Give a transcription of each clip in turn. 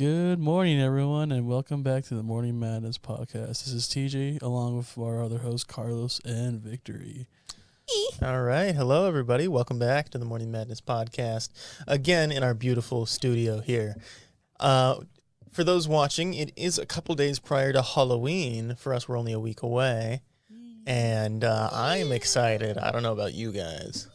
Good morning, everyone, and welcome back to the Morning Madness podcast. This is TJ, along with our other hosts, Carlos and Victory. All right. Hello, everybody. Welcome back to the Morning Madness podcast. Again, in our beautiful studio here. For those watching, it is a couple days prior to Halloween. For us, we're only a week away. And I'm excited. I don't know about you guys.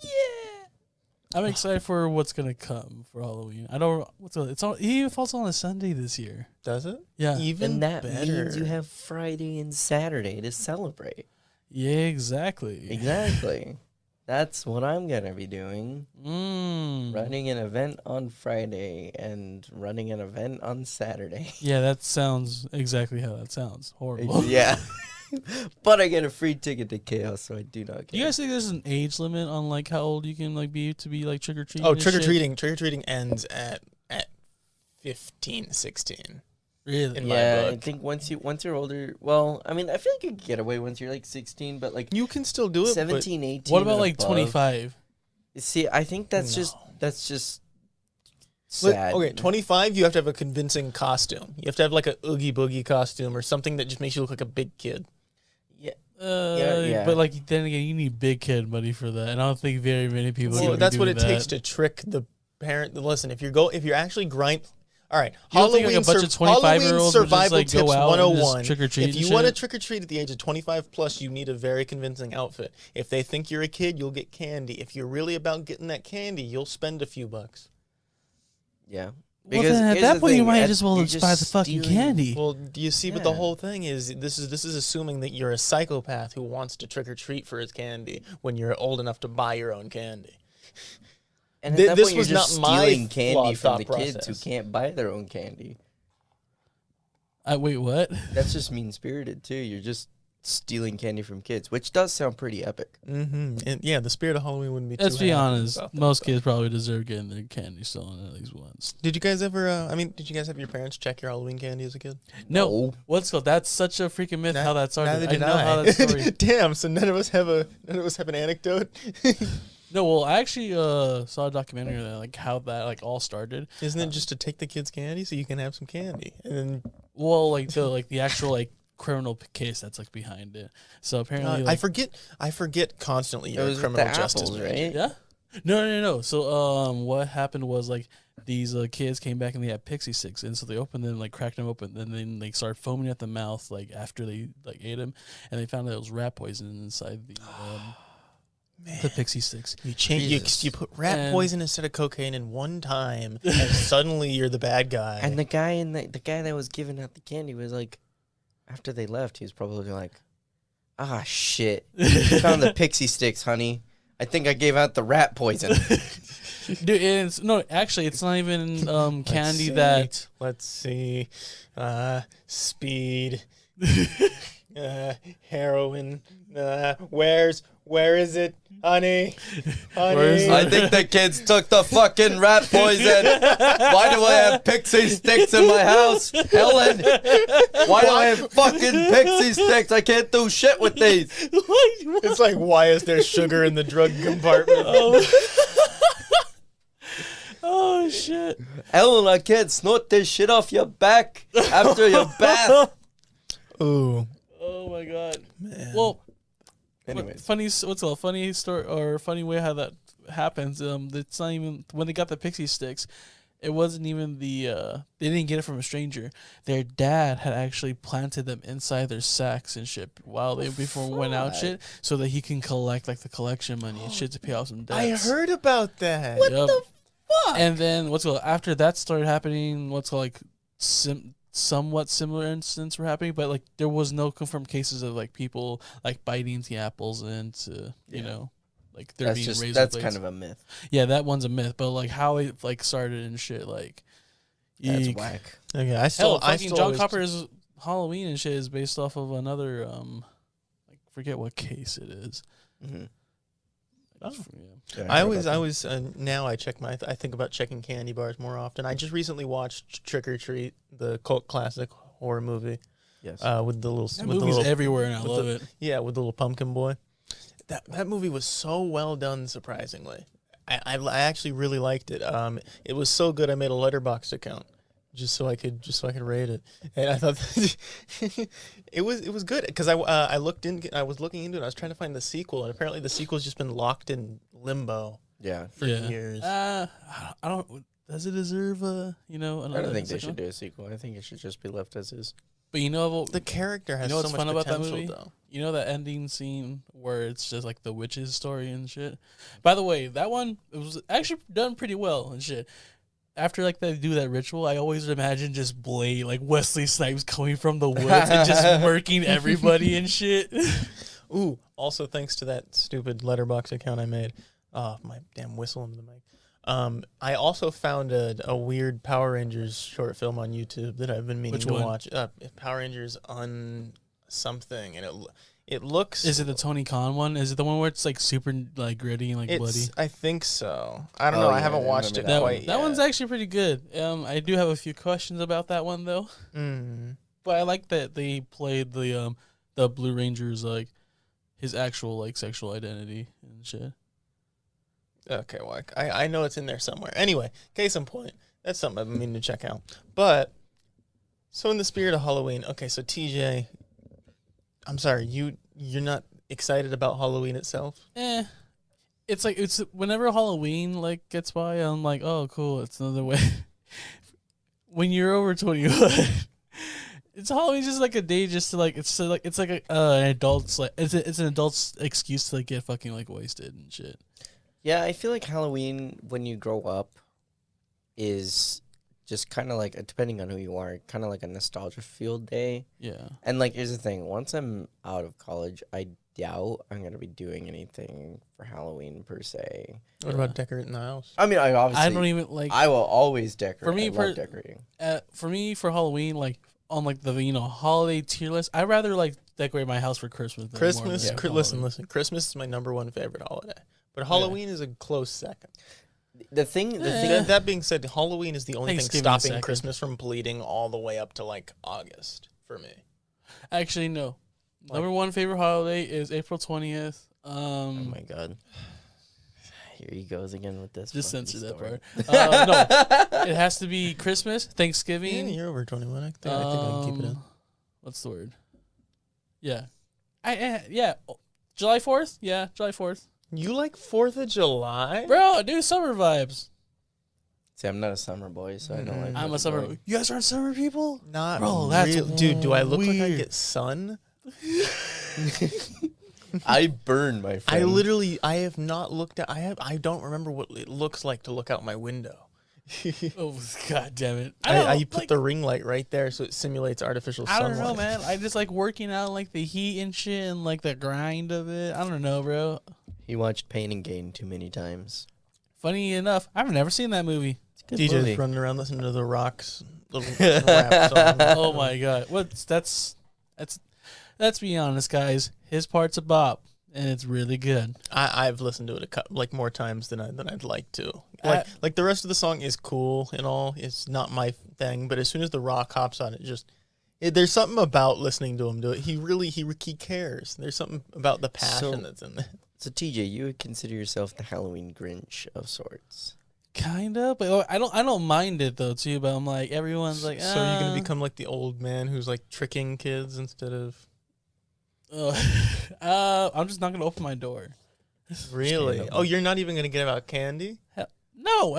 I'm excited for what's gonna come for Halloween. I don't. It even falls on a Sunday this year. Does it? Yeah. Even and that better. means you have Friday and Saturday to celebrate. Yeah, exactly. Exactly. That's what I'm going to be doing. Mm. Running an event on Friday and running an event on Saturday. Yeah, that sounds exactly how that sounds. Horrible. Yeah. But I get a free ticket to Chaos, so I do not care. Do you guys think there's an age limit on like how old you can like be to be like trick or treating? Oh, trick-or-treating ends at 15, 16. Really? In my Yeah, book. I think once you're older, well, I mean, I feel like you can get away once you're like 16, but like You can still do it, 17, 18. What about and like above. 25? See, I think that's No. just but sad. okay, 25, you have to have a convincing costume. You have to have like a Oogie Boogie costume or something that just makes you look like a big kid. Yeah. Yeah. But like then again, you need big kid money for that, and I don't think very many people. Well, are that's what it doing takes that. to trick the parent. Listen, if you're actually grind. All right, You don't think, like, a bunch of 25-year-olds would just, survival like, go tips out and just 101. trick-or-treat If and you want to shit? trick or treat at the age of 25 plus, you need a very convincing outfit. If they think you're a kid, you'll get candy. If you're really about getting that candy, you'll spend a few bucks. Yeah. Well, then at here's that the point, you thing, might as well you're just buy the fucking stealing- candy. Well, do you see? But the Yeah. whole thing is this is assuming that you're a psychopath who wants to trick or treat for his candy when you're old enough to buy your own candy. And at Th- that this point, was you're just not my stealing candy flawed from the thought kids process. who can't buy their own candy. Wait, what? That's just mean-spirited, too. You're just stealing candy from kids, which does sound pretty epic. Mm-hmm. And yeah, the spirit of Halloween wouldn't be. Let's too be happy honest. about that Most stuff. kids probably deserve getting their candy stolen at least once. Did you guys ever? Did you guys have your parents check your Halloween candy as a kid? No. What's called? That's such a freaking myth. How that started. Neither did I know how that story. Damn. So none of us have an anecdote. No, well, I actually saw a documentary on like how that like all started. Isn't it just to take the kids' candy so you can have some candy? And then Well, like the actual like criminal case that's like behind it. So apparently, I forget constantly. It You're a was with criminal the justice apples, major. right? yeah. No. So what happened was like these kids came back and they had pixie sticks, and so they opened them, like cracked them open, and then they started foaming at the mouth like after they like ate them, and they found that it was rat poison inside the pixie sticks. You put rat And- poison instead of cocaine in one time, and suddenly you're the bad guy. And the guy that was giving out the candy was like, after they left, he was probably like, ah, shit. Found the pixie sticks, honey. I think I gave out the rat poison. Dude, it's not even candy that. Let's see, speed, heroin. Where is it, honey? Where is I think the kids took the fucking rat poison. Why do I have pixie sticks in my house? Helen, why do I have fucking pixie sticks? I can't do shit with these. It's like, why is there sugar in the drug compartment? Oh shit! Helen, I can't snort this shit off your back after your bath. Ooh, Oh my god. man. Well, Anyways. funny story or funny way how that happens. It's not even when they got the pixie sticks. It wasn't even they didn't get it from a stranger. Their dad had actually planted them inside their sacks and shit before we went out shit, so that he can collect like the collection money and shit to pay off some debts. I heard about that. What the fuck? And then after that started happening, like somewhat similar incidents were happening, but like there was no confirmed cases of like people like biting the apples and you know, like they're being razor That's blades. kind of a myth. Yeah, that one's a myth, but like how it like started and shit, like That's eek. whack. Okay, Hell, fucking John always- Copper's Halloween and shit is based off of another like forget what case it is. Mm-hmm. Yeah. Yeah, I heard was about that. now I check I think about checking candy bars more often. I just recently watched Trick or Treat, the cult classic horror movie, Yes. with the little That with the movie's little everywhere and I with love the- it. yeah, with the little pumpkin boy. That movie was so well done, surprisingly. I actually really liked it. It was so good I made a Letterboxd account just so I could rate it. And I thought it was good because I was looking into it. I was trying to find the sequel, and apparently the sequel's just been locked in limbo Yeah. for years. I don't. Does it deserve a another? I don't think they second should do a sequel. I think it should just be left as is. But you know what? The character has You know what's so fun much about that potential, movie? though. You know that ending scene where it's just like the witch's story and shit? By the way, that one, it was actually done pretty well and shit. After like they do that ritual, I always imagine just Blade, like Wesley Snipes coming from the woods and just murking everybody and shit. Ooh, also thanks to that stupid letterbox account I made. Oh, my damn whistle into the mic. I also found a weird Power Rangers short film on YouTube that I've been meaning to watch. Power Rangers on something, and it looks. Is it the Tony Khan one? Is it the one where it's like super like gritty and like bloody? I think so. I don't know. I haven't watched it quite yet. That one's actually pretty good. I do have a few questions about that one though. But I like that they played the Blue Ranger's like his actual like sexual identity and shit. Okay, well, I know it's in there somewhere. Anyway, case in point, that's something I've been meaning to check out. But, so in the spirit of Halloween, okay, so TJ, I'm sorry, you're not excited about Halloween itself? It's like, it's whenever Halloween, like, gets by, I'm like, oh, cool, it's another way. When you're over 21, it's Halloween just like a day just to, like, it's like an adult's, like, it's an adult's excuse to, like, get fucking, like, wasted and shit. Yeah, I feel like Halloween, when you grow up, is just kind of like, depending on who you are, kind of like a nostalgia field day. Yeah. And, like, here's the thing. Once I'm out of college, I doubt I'm going to be doing anything for Halloween, per se. What about decorating the house? I mean, I don't even, like... I will always decorate. For me, I love decorating. For me, for Halloween, like, on, like, the, holiday tier list, I'd rather, like, decorate my house for Christmas. Listen. Christmas is my number one favorite holiday. But Halloween is a close second. The thing. That being said, Halloween is the only thing stopping second. Christmas from bleeding all the way up to like August for me. Actually, no. Number one favorite holiday is April 20th. Oh my god. Here he goes again with this. Just censor that story. part. No, it has to be Christmas, Thanksgiving. Yeah, you're over 21. I think I can keep it in. What's the word? Yeah. July 4th? Yeah, July 4th. You like 4th of July? Bro, dude, summer vibes. See, I'm not a summer boy, so I don't like I'm a summer. You guys aren't summer people? Not Bro, that's dude, do I look like I weird. get sun? I burn, my friend. I have not looked at, I don't remember what it looks like to look out my window. Oh, god damn it. I put the ring light right there so it simulates artificial sunlight. I don't know, man. I just like working out, like the heat and shit and like the grind of it. I don't know, bro. He watched Pain and Gain too many times. Funny enough, I've never seen that movie. It's a good DJ's movie. running around listening to the Rock's little rap song. Oh my god. Let's be honest, guys. His part's a bop, and it's really good. I've listened to it more times than I'd like to. Like the rest of the song is cool and all. It's not my thing, but as soon as the Rock hops on it, there's something about listening to him do it. He cares. There's something about the passion that's in there. So TJ, you would consider yourself the Halloween Grinch of sorts. Kinda, but I don't mind it though too. But I'm like, everyone's like, So you're gonna become like the old man who's like tricking kids instead of. I'm just not gonna open my door. Really? Oh, you're not even gonna give out candy? No,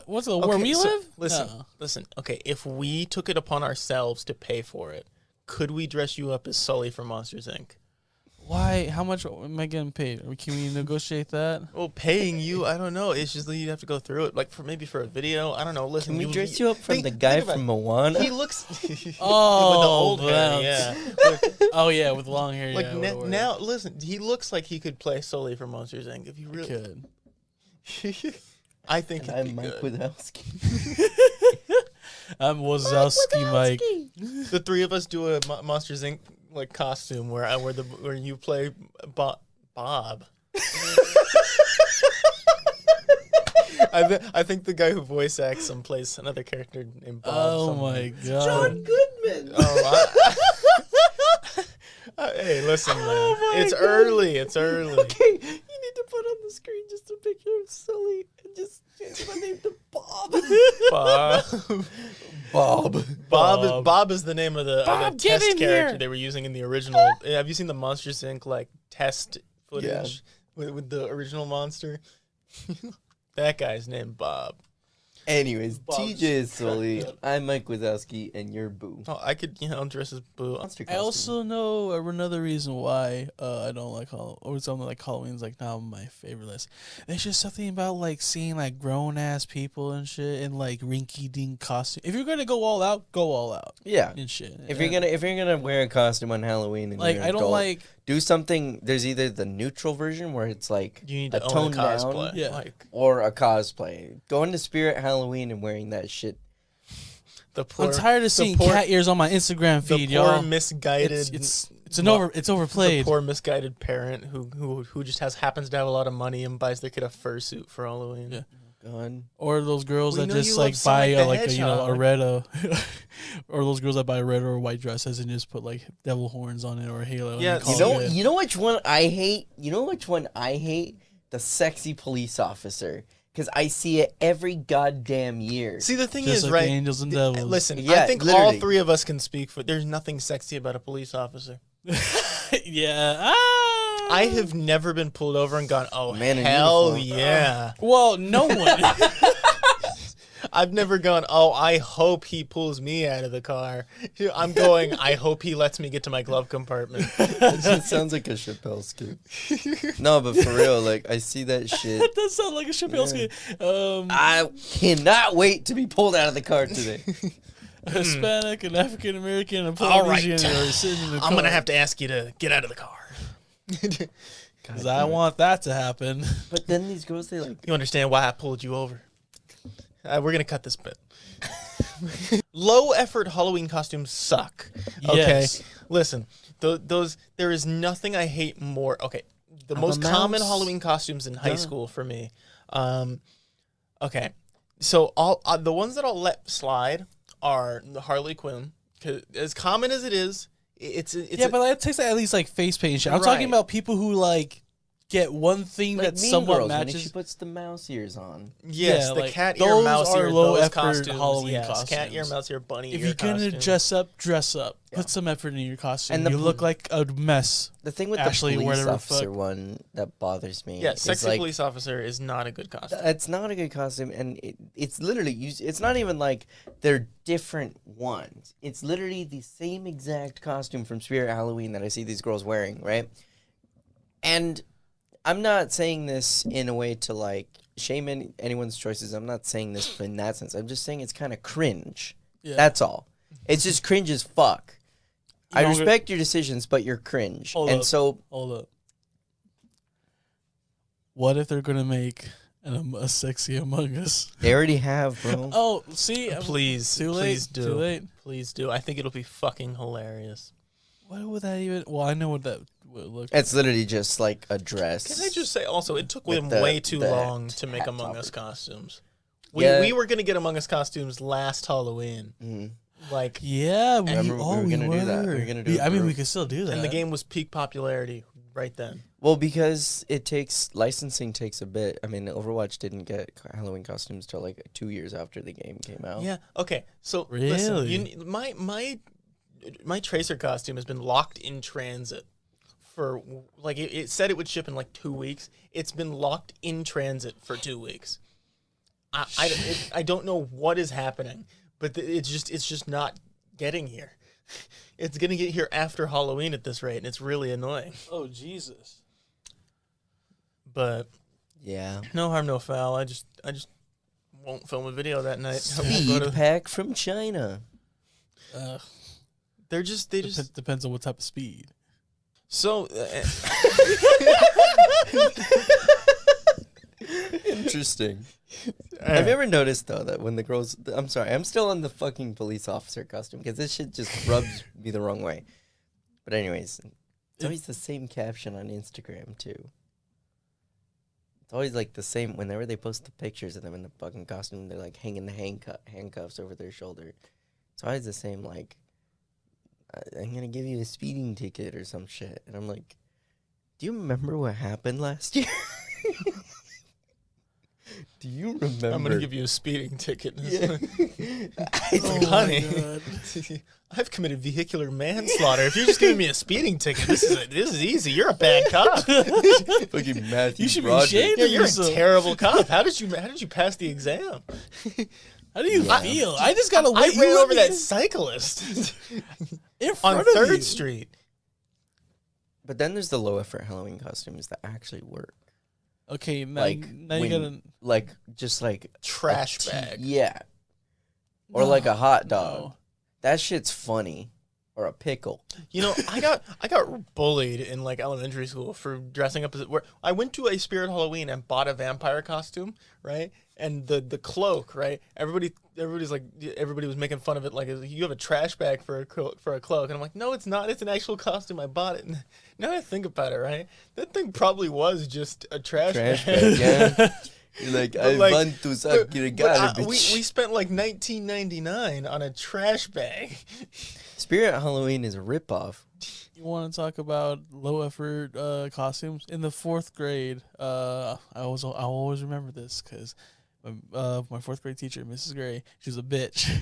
what's the where we live? Listen. Okay, if we took it upon ourselves to pay for it, could we dress you up as Sully from Monsters Inc.? Why? How much am I getting paid? Can we negotiate that? Well, paying you, I don't know. It's just that you'd have to go through it, like maybe for a video. I don't know. Listen, Can we dress you up from the guy from Moana? He looks. Oh, with the old hair, yeah. Oh yeah, with long hair. Like yeah, now, listen. He looks like he could play Sully from Monsters Inc. If you really could. I think I'm Mike Wazowski. I'm Wazowski Mike. The three of us do a Monsters Inc. like costume where you play Bob. I think the guy who voice acts him plays another character named Bob. Oh my god, John Goodman. Hey, listen, man. It's early. Okay, you need to put on the screen just a picture of Sully and just change my name to Bob. Bob. Bob is the name of the Bob, get test in character here. they were using in the original. Have you seen the Monsters Inc. like test footage with the original monster? That guy's named Bob. Anyways, Bob's TJ is cracked Sully. up. I'm Mike Wazowski, and you're Boo. Oh, I could dress as Boo. Monster I costume. also know another reason why I don't like Halloween, or something like Halloween's like not on my favorite list. There's just something about like seeing like grown ass people and shit in like rinky dink costume. If you're gonna go all out Yeah. and shit. If you're gonna wear a costume on Halloween and like, you're I an don't adult, like. do something. There's either the neutral version where it's like You need to own a toned down, cosplay. Yeah. Like or a cosplay. Going to Spirit Halloween and wearing that shit. the poor. I'm tired of seeing cat ears on my Instagram The feed, poor y'all. misguided. It's The overplayed. poor misguided parent who just happens to have a lot of money and buys their kid a fursuit for Halloween. Yeah. God. Or those girls We that know just you like love buy Sonic the like a, you know, a Hedgehog. red or those girls that buy red or white dresses and just put like devil horns on it or a halo. and Yeah, they call you it- You know which one I hate? You know which one I hate? The sexy police officer. Because I see it every goddamn year. See, the thing just is, like right? the angels and devils. Listen, I Yeah, think all literally. three of us can speak for. There's nothing sexy about a police officer. yeah. I have never been pulled over and gone, "Oh Man in hell uniform. yeah!" Well, no one. I've never gone, "Oh, I hope he pulls me out of the car." I'm going, "I hope he lets me get to my glove compartment." It sounds like a Chappelle skit. No, but for real, like, I see that shit. That does sound like a Chappelle skit. I cannot wait to be pulled out of the car today. A Hispanic, an African American, and a All right. Polynesian are sitting in the car. I'm gonna have to ask you to get out of the car. because I want that to happen. But then these girls, they like, You understand why I pulled you over? We're gonna cut this bit. Low effort Halloween costumes suck. Okay, Yes. listen, those there is nothing I hate more. Okay, the Of a most common mouse? Halloween costumes in high Duh. school for me. Okay, so all the ones that I'll let slide are the Harley Quinn. 'Cause as common as it is, it's Yeah, but that takes at least like face paint and shit. I'm talking Right. about people who like get one thing like that Mean somewhat Girls when she matches. puts the mouse ears on. yes, yeah, the like, cat ear, those mouse are ear, low those effort costumes. Halloween yes, cat ear, costumes. mouse ear, bunny If ear you're gonna costumes. dress up. Yeah. Put some effort in your costume. And the you pl- look like a mess. The thing with Actually, the police whatever officer fuck- one that bothers me Yeah, is sexy like, police officer is not a good costume. it's not a good costume, and it's literally it's not even like they're different ones. It's literally the same exact costume from Spirit Halloween that I see these girls wearing, right? And I'm not saying this in a way to like shame anyone's choices. I'm not saying this in that sense. I'm just saying it's kind of cringe. Yeah. That's all. It's just cringe as fuck. I know, respect your decisions, but you're cringe. Hold and up. so Hold up. What if they're gonna make a sexy Among Us? they already have, bro. Oh, see, Please, too late. please do. Too late. Please do. I think it'll be fucking hilarious. What would that even? Well, I know what that would look. It's literally just like a dress. Can I just say also, it took With them the- way too the long to make hat Among Us topper. costumes. Yeah. We were going to get Among Us costumes last Halloween. Mhm. Like, Yeah, we, Remember, we oh, were we gonna do that. We were gonna do it I mean, for- we could still do that. and the game was peak popularity right then. Well, because licensing takes a bit. I mean, Overwatch didn't get Halloween costumes till like 2 years after the game came out. Yeah. Okay. So listen, Really? my Tracer costume has been locked in transit for like it said it would ship in like 2 weeks. It's been locked in transit for 2 weeks. I don't know what is happening, but it's just not getting here. It's gonna get here after Halloween at this rate, and it's really annoying. Oh Jesus! But Yeah. no harm, no foul. I just won't film a video that night. I won't go Speed to- pack from China. they just Depends on what type of speed. so. Interesting. Have you ever noticed though that when the girls? I'm sorry, I'm still on the fucking police officer costume because this shit just rubs me the wrong way. But anyways, it's always the same caption on Instagram too. It's always like the same. Whenever they post the pictures of them in the fucking costume, they're like hanging the handcuffs over their shoulder. It's always the same. Like, I'm gonna give you a speeding ticket or some shit, and I'm like, do you remember what happened last year? Do Do you remember? I'm gonna give you a speeding ticket. Yeah. Honey, I've committed vehicular manslaughter. If you're just giving me a speeding ticket, this is easy. You're a bad cop. Fucking Matthew. You should be Broderick. ashamed Yeah, of you're a yourself. terrible cop. How did you pass the exam? How do you feel? I just gotta I wait. ran You over let that me cyclist in front on of 3rd you. Street. But then there's the low effort Halloween costumes that actually work. Okay, now, Like now you when- gotta just like Trash a bag. Yeah. Or No, like a hot dog. no. That shit's funny. Or a pickle. You know, I got bullied in like elementary school for dressing up as where I went to a Spirit Halloween and bought a vampire costume, right? And the cloak, right? Everybody was making fun of it, like you have a trash bag for a cloak, and I'm like, no, it's not. It's an actual costume. I bought it. And now I think about it, right? That thing probably was just a trash bag. Yeah. You're like, But, I like, want to suck your garbage. we spent like $19.99 on a trash bag. Spirit Halloween is a ripoff. You want to talk about low effort costumes in the 4th grade? I always remember this because my 4th grade teacher, Mrs. Gray, she was a bitch.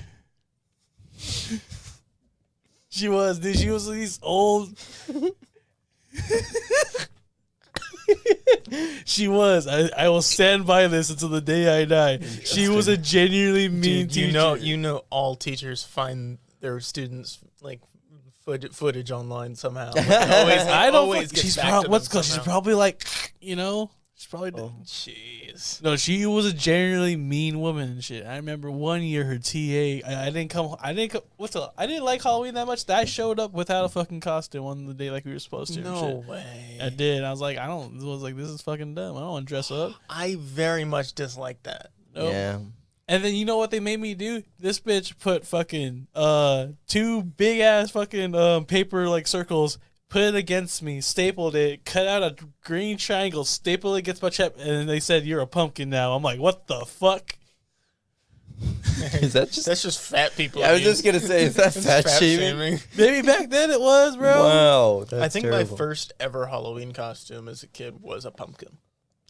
She was these old. She was. I will stand by this until the day I die. She was a genuinely mean Dude, teacher. you know, all teachers find their students like footage online somehow. Like, I don't. always gets She's back to them she's somehow. probably like, she's probably. Jeez. No, she was a generally mean woman and shit. I remember one year her TA. I didn't like Halloween that much. That I showed up without a fucking costume on the day like we were supposed to. and No shit. way. I did. I was like, this is fucking dumb. I don't want to dress up. I very much dislike that. Nope. Yeah. And then you know what they made me do? This bitch put fucking 2 big ass fucking paper like circles, put it against me, stapled it, cut out a green triangle, stapled it against my chest, and they said, "You're a pumpkin now." I'm like, what the fuck? Is that just... That's just fat people. I was just going to say, is that That's fat shaming? Maybe back then it was, bro. Wow. That's I think terrible. my first ever Halloween costume as a kid was a pumpkin.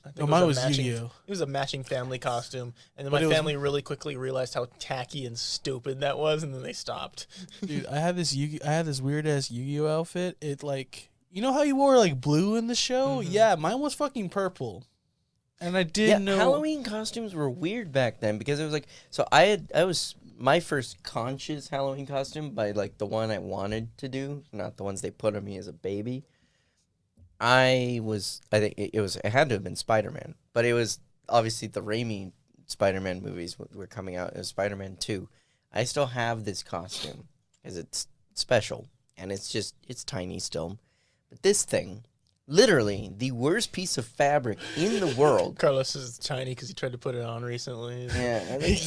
I think mine a was matching, Yu-Gi-Oh. It was a matching family costume, and then But my it was- family really quickly realized how tacky and stupid that was, and then they stopped. Dude, I had this weird ass Yu-Gi-Oh outfit. It like, you know how you wore like blue in the show? Mhm. Yeah, mine was fucking purple. And I didn't know. Halloween costumes were weird back then because it was like, so I was my first conscious Halloween costume by like the one I wanted to do, not the ones they put on me as a baby. I think it had to have been Spider-Man, but it was obviously the Raimi Spider-Man movies were coming out. It was Spider-Man 2. I still have this costume because it's special and it's tiny still. But this thing, literally the worst piece of fabric in the world. Carlos is tiny because he tried to put it on recently. Yeah, I think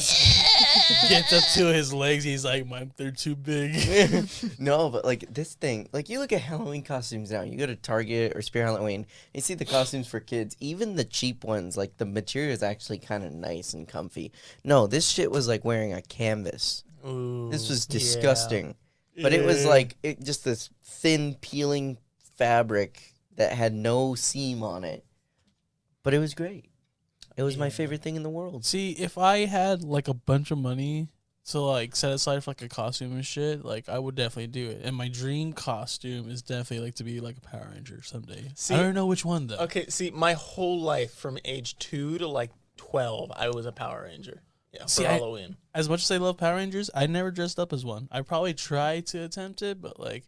Gets up to his legs, he's like, they're too big. no, but like this thing, like you look at Halloween costumes now, you go to Target or Spirit Halloween, you see the costumes for kids, even the cheap ones, like the material is actually kind of nice and comfy. No, this shit was like wearing a canvas. Ooh, This was yeah. disgusting. But it was like just this thin peeling fabric that had no seam on it. But it was great. It was my favorite thing in the world. See, if I had like a bunch of money to like set aside for like a costume and shit, like I would definitely do it. And my dream costume is definitely like to be like a Power Ranger someday. See- I don't know which one though. Okay, see, my whole life from age 2 to like 12, I was a Power Ranger. Yeah, See, for Halloween. As much as I love Power Rangers, I never dressed up as one. I probably tried to attempt it, but like,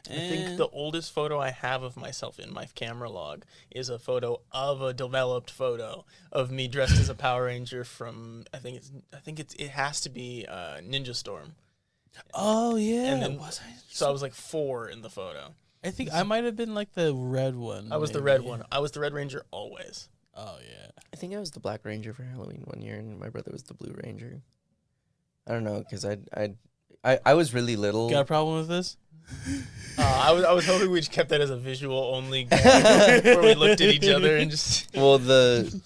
I think the oldest photo I have of myself in my camera log is a photo of a developed photo of me dressed as a Power Ranger from it has to be Ninja Storm. Oh yeah, And then- was I? So I was like 4 in the photo. I think I might have been like the red one. I was the red one. I was the Red Ranger always. Oh yeah. I think I was the Black Ranger for Halloween one year, and my brother was the Blue Ranger. I don't know, because I was really little. Got a problem with this? I was hoping we just kept that as a visual only gag where we looked at each other and just. Well, the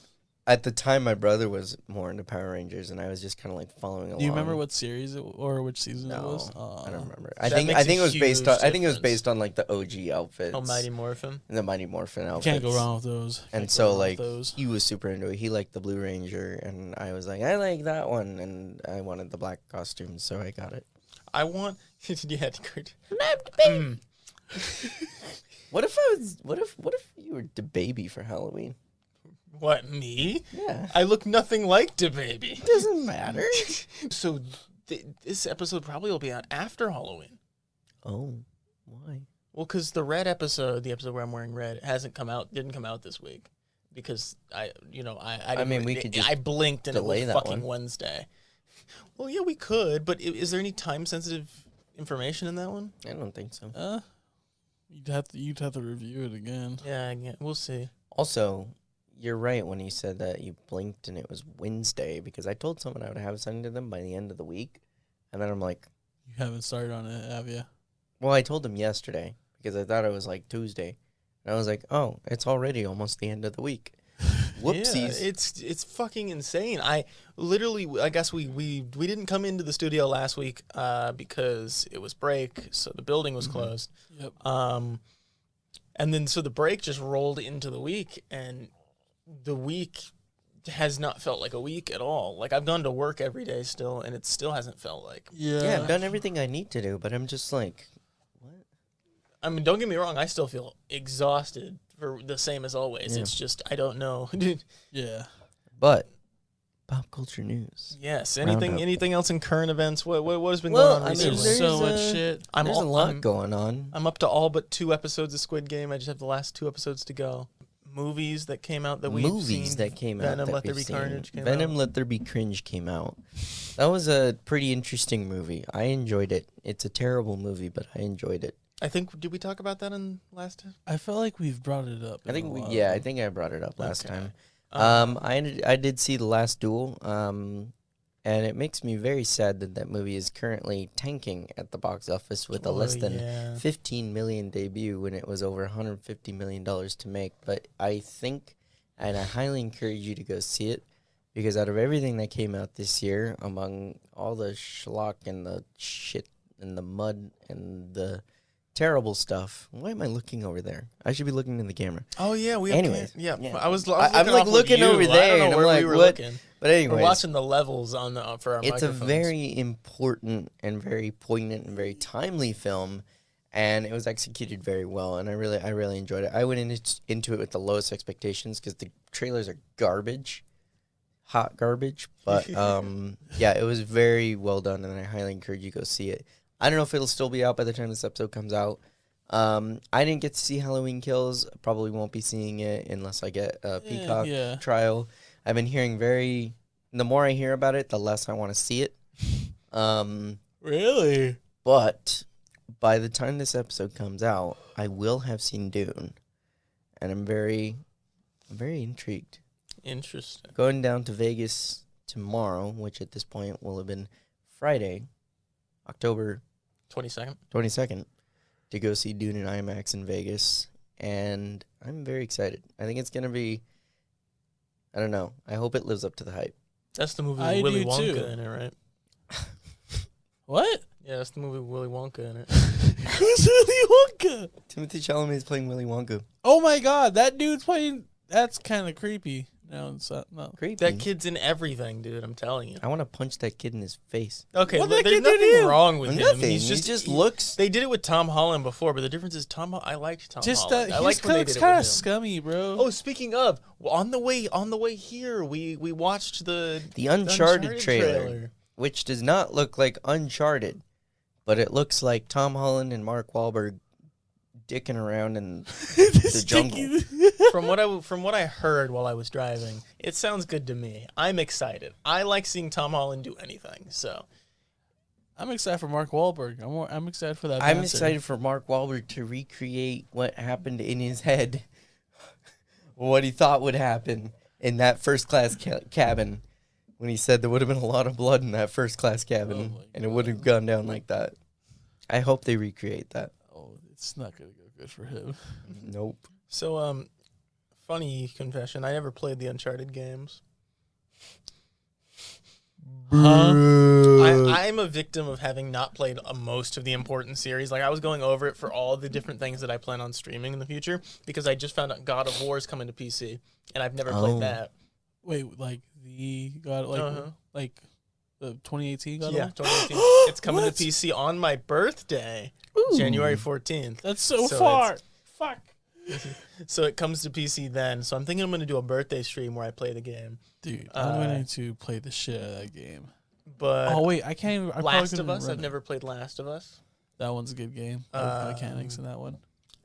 At the time, my brother was more into Power Rangers, and I was just kind of like following along. Do you remember what series or which season it was? I don't remember. I That think makes a it was based on. huge I think it was difference. based on like the OG outfits. Oh, Mighty Morphin. And the Mighty Morphin You outfits. can't go wrong with those. And Can't go so wrong with like those. he was super into it. He liked the Blue Ranger, and I was like, I like that one, and I wanted the black costume, so I got it. I want. Yeah, What if I was? What if you were the baby for Halloween? What, me? Yeah, I look nothing like DaBaby. doesn't matter. So this episode probably will be out after Halloween. Oh, why? Well, because the red episode, the episode where I'm wearing red, didn't come out this week because I mean, we could just I blinked and it delay was that fucking one. Wednesday. Well, yeah, we could, but is there any time sensitive information in that one? I don't think so. You'd have to review it again. Yeah, we'll see. Also, you're right when you said that you blinked and it was Wednesday, because I told someone I would have something to them by the end of the week, and then I'm like, You haven't started on it, have you? well, I told them yesterday because I thought it was like Tuesday, and I was like, oh, it's already almost the end of the week. Whoopsies. Yeah, it's fucking insane. I guess we didn't come into the studio last week because it was break, so the building was closed. Yep. And then so the break just rolled into the week, and the week has not felt like a week at all. Like, I've gone to work every day still, and it still hasn't felt like. Yeah, I've done everything I need to do, but I'm just like, what? I mean, don't get me wrong, I still feel exhausted for the same as always. Yeah. It's just, I don't know. Yeah. But pop culture news. Yes. Roundup. Anything else in current events? What has been Well, going on I mean, recently? There's so There's, much shit. There's a lot going on. I'm up to all but 2 episodes of Squid Game. I just have the last 2 episodes to go. Movies that came out that we've seen. That came out. Venom, that Let There we've Be seen. Carnage came Venom, out. Let There Be Cringe came out. That was a pretty interesting movie. I enjoyed it. It's a terrible movie, but I enjoyed it. I think, did we talk about that in last time? I felt like we've brought it up. I think I think I brought it up last Okay. time. I did see The Last Duel, and it makes me very sad that movie is currently tanking at the box office with a less than yeah. 15 million debut when it was over 150 million dollars to make. But I think, and I highly encourage you to go see it, because out of everything that came out this year, among all the schlock and the shit and the mud and the terrible stuff. Why am I looking over there? I should be looking in the camera. Oh yeah, we. Anyways, yeah. yeah. I was I'm looking like off with looking you. over I there, don't know and I'm where like, we were what? looking. But anyways, We're watching the levels on for our it's a microphones. very important and very poignant and very timely film, and it was executed very well, and I really enjoyed it. I went into it with the lowest expectations because the trailers are garbage, hot garbage, but yeah, it was very well done, and I highly encourage you to go see it. I don't know if it'll still be out by the time this episode comes out. I didn't get to see Halloween Kills. Probably won't be seeing it unless I get a Peacock trial. I've been hearing the more I hear about it, the less I want to see it. Really? But by the time this episode comes out, I will have seen Dune, and I'm very intrigued. Interesting. Going down to Vegas tomorrow, which at this point will have been Friday, October 22nd. to go see Dune in IMAX in Vegas, and I'm very excited. I think it's going to be, I don't know, I hope it lives up to the hype. That's the movie I with Willy do Wonka too. in it, right? What? Yeah, that's the movie with Willy Wonka in it. Who's Willy Wonka? Timothy Chalamet is playing Willy Wonka. Oh my god, that dude's playing. That's kind of creepy. No, it's not. No. Creepy. That kid's in everything, dude. I'm telling you. I want to punch that kid in his face. Okay, What look, that there's kid did to nothing you? wrong with him. Nothing. He's He just looks. They did it with Tom Holland before, but the difference is I liked Tom Just Holland. I his liked when they looks did it kind of with him. scummy, bro. Oh, speaking of, on the way here, we watched the Uncharted trailer, which does not look like Uncharted, but it looks like Tom Holland and Mark Wahlberg dicking around in the jungle. From what I heard while I was driving, it sounds good to me. I'm excited. I like seeing Tom Holland do anything. So I'm excited for Mark Wahlberg. I'm excited for that. I'm banter. excited for Mark Wahlberg to recreate what happened in his head, what he thought would happen in that first-class cabin, when he said there would have been a lot of blood in that first-class cabin, and it would have gone down like that. I hope they recreate that. Oh, it's not gonna go good for him. Nope. So Funny confession, I never played the Uncharted games. I'm a victim of having not played most of the important series. Like, I was going over it for all the different things that I plan on streaming in the future because I just found out God of War is coming to PC, and I've never played that. Wait, like the God, like the 2018 God of War? 2018. It's coming to PC on my birthday, January 14th. That's so far. Fuck. So it comes to PC then. So I'm thinking I'm going to do a birthday stream where I play the game. Dude, I'm going to play the shit out of that game. But wait, I can't even. Last of Us? I've never played Last of Us. That one's a good game. Mechanics in that one.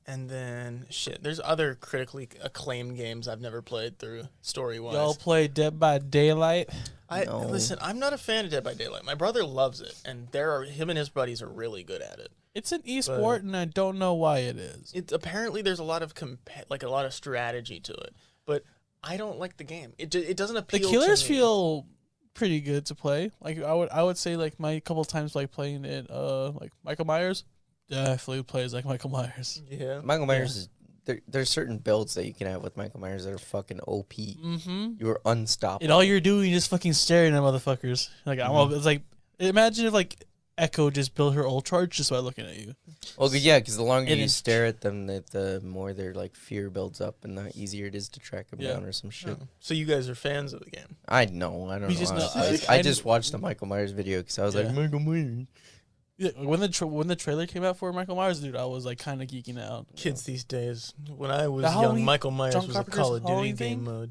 And then, there's other critically acclaimed games I've never played through story-wise. Y'all play Dead by Daylight? No. Listen, I'm not a fan of Dead by Daylight. My brother loves it, and him and his buddies are really good at it. It's an esport, and I don't know why it is. Apparently there's a lot of a lot of strategy to it, but I don't like the game. It doesn't appeal. The killers to me. feel pretty good to play. Like I would say like my couple times like playing it like Michael Myers definitely plays like Michael Myers. Yeah, Michael Myers is there's certain builds that you can have with Michael Myers that are fucking OP. Mm-hmm. You're unstoppable. And all you're doing is just fucking staring at motherfuckers. Like it's like imagine if like Echo just built her ult charge just by looking at you. Well, yeah, because the longer you stare at them, the more their like fear builds up, and the easier it is to track them down or some shit. Oh. So you guys are fans of the game? I don't know. I just watched the Michael Myers video because I was like, Michael Myers. Yeah, when the trailer came out for Michael Myers, dude, I was like kind of geeking out. Kids these days, when I was young, Michael Myers was a Call of Duty Halloween game mode.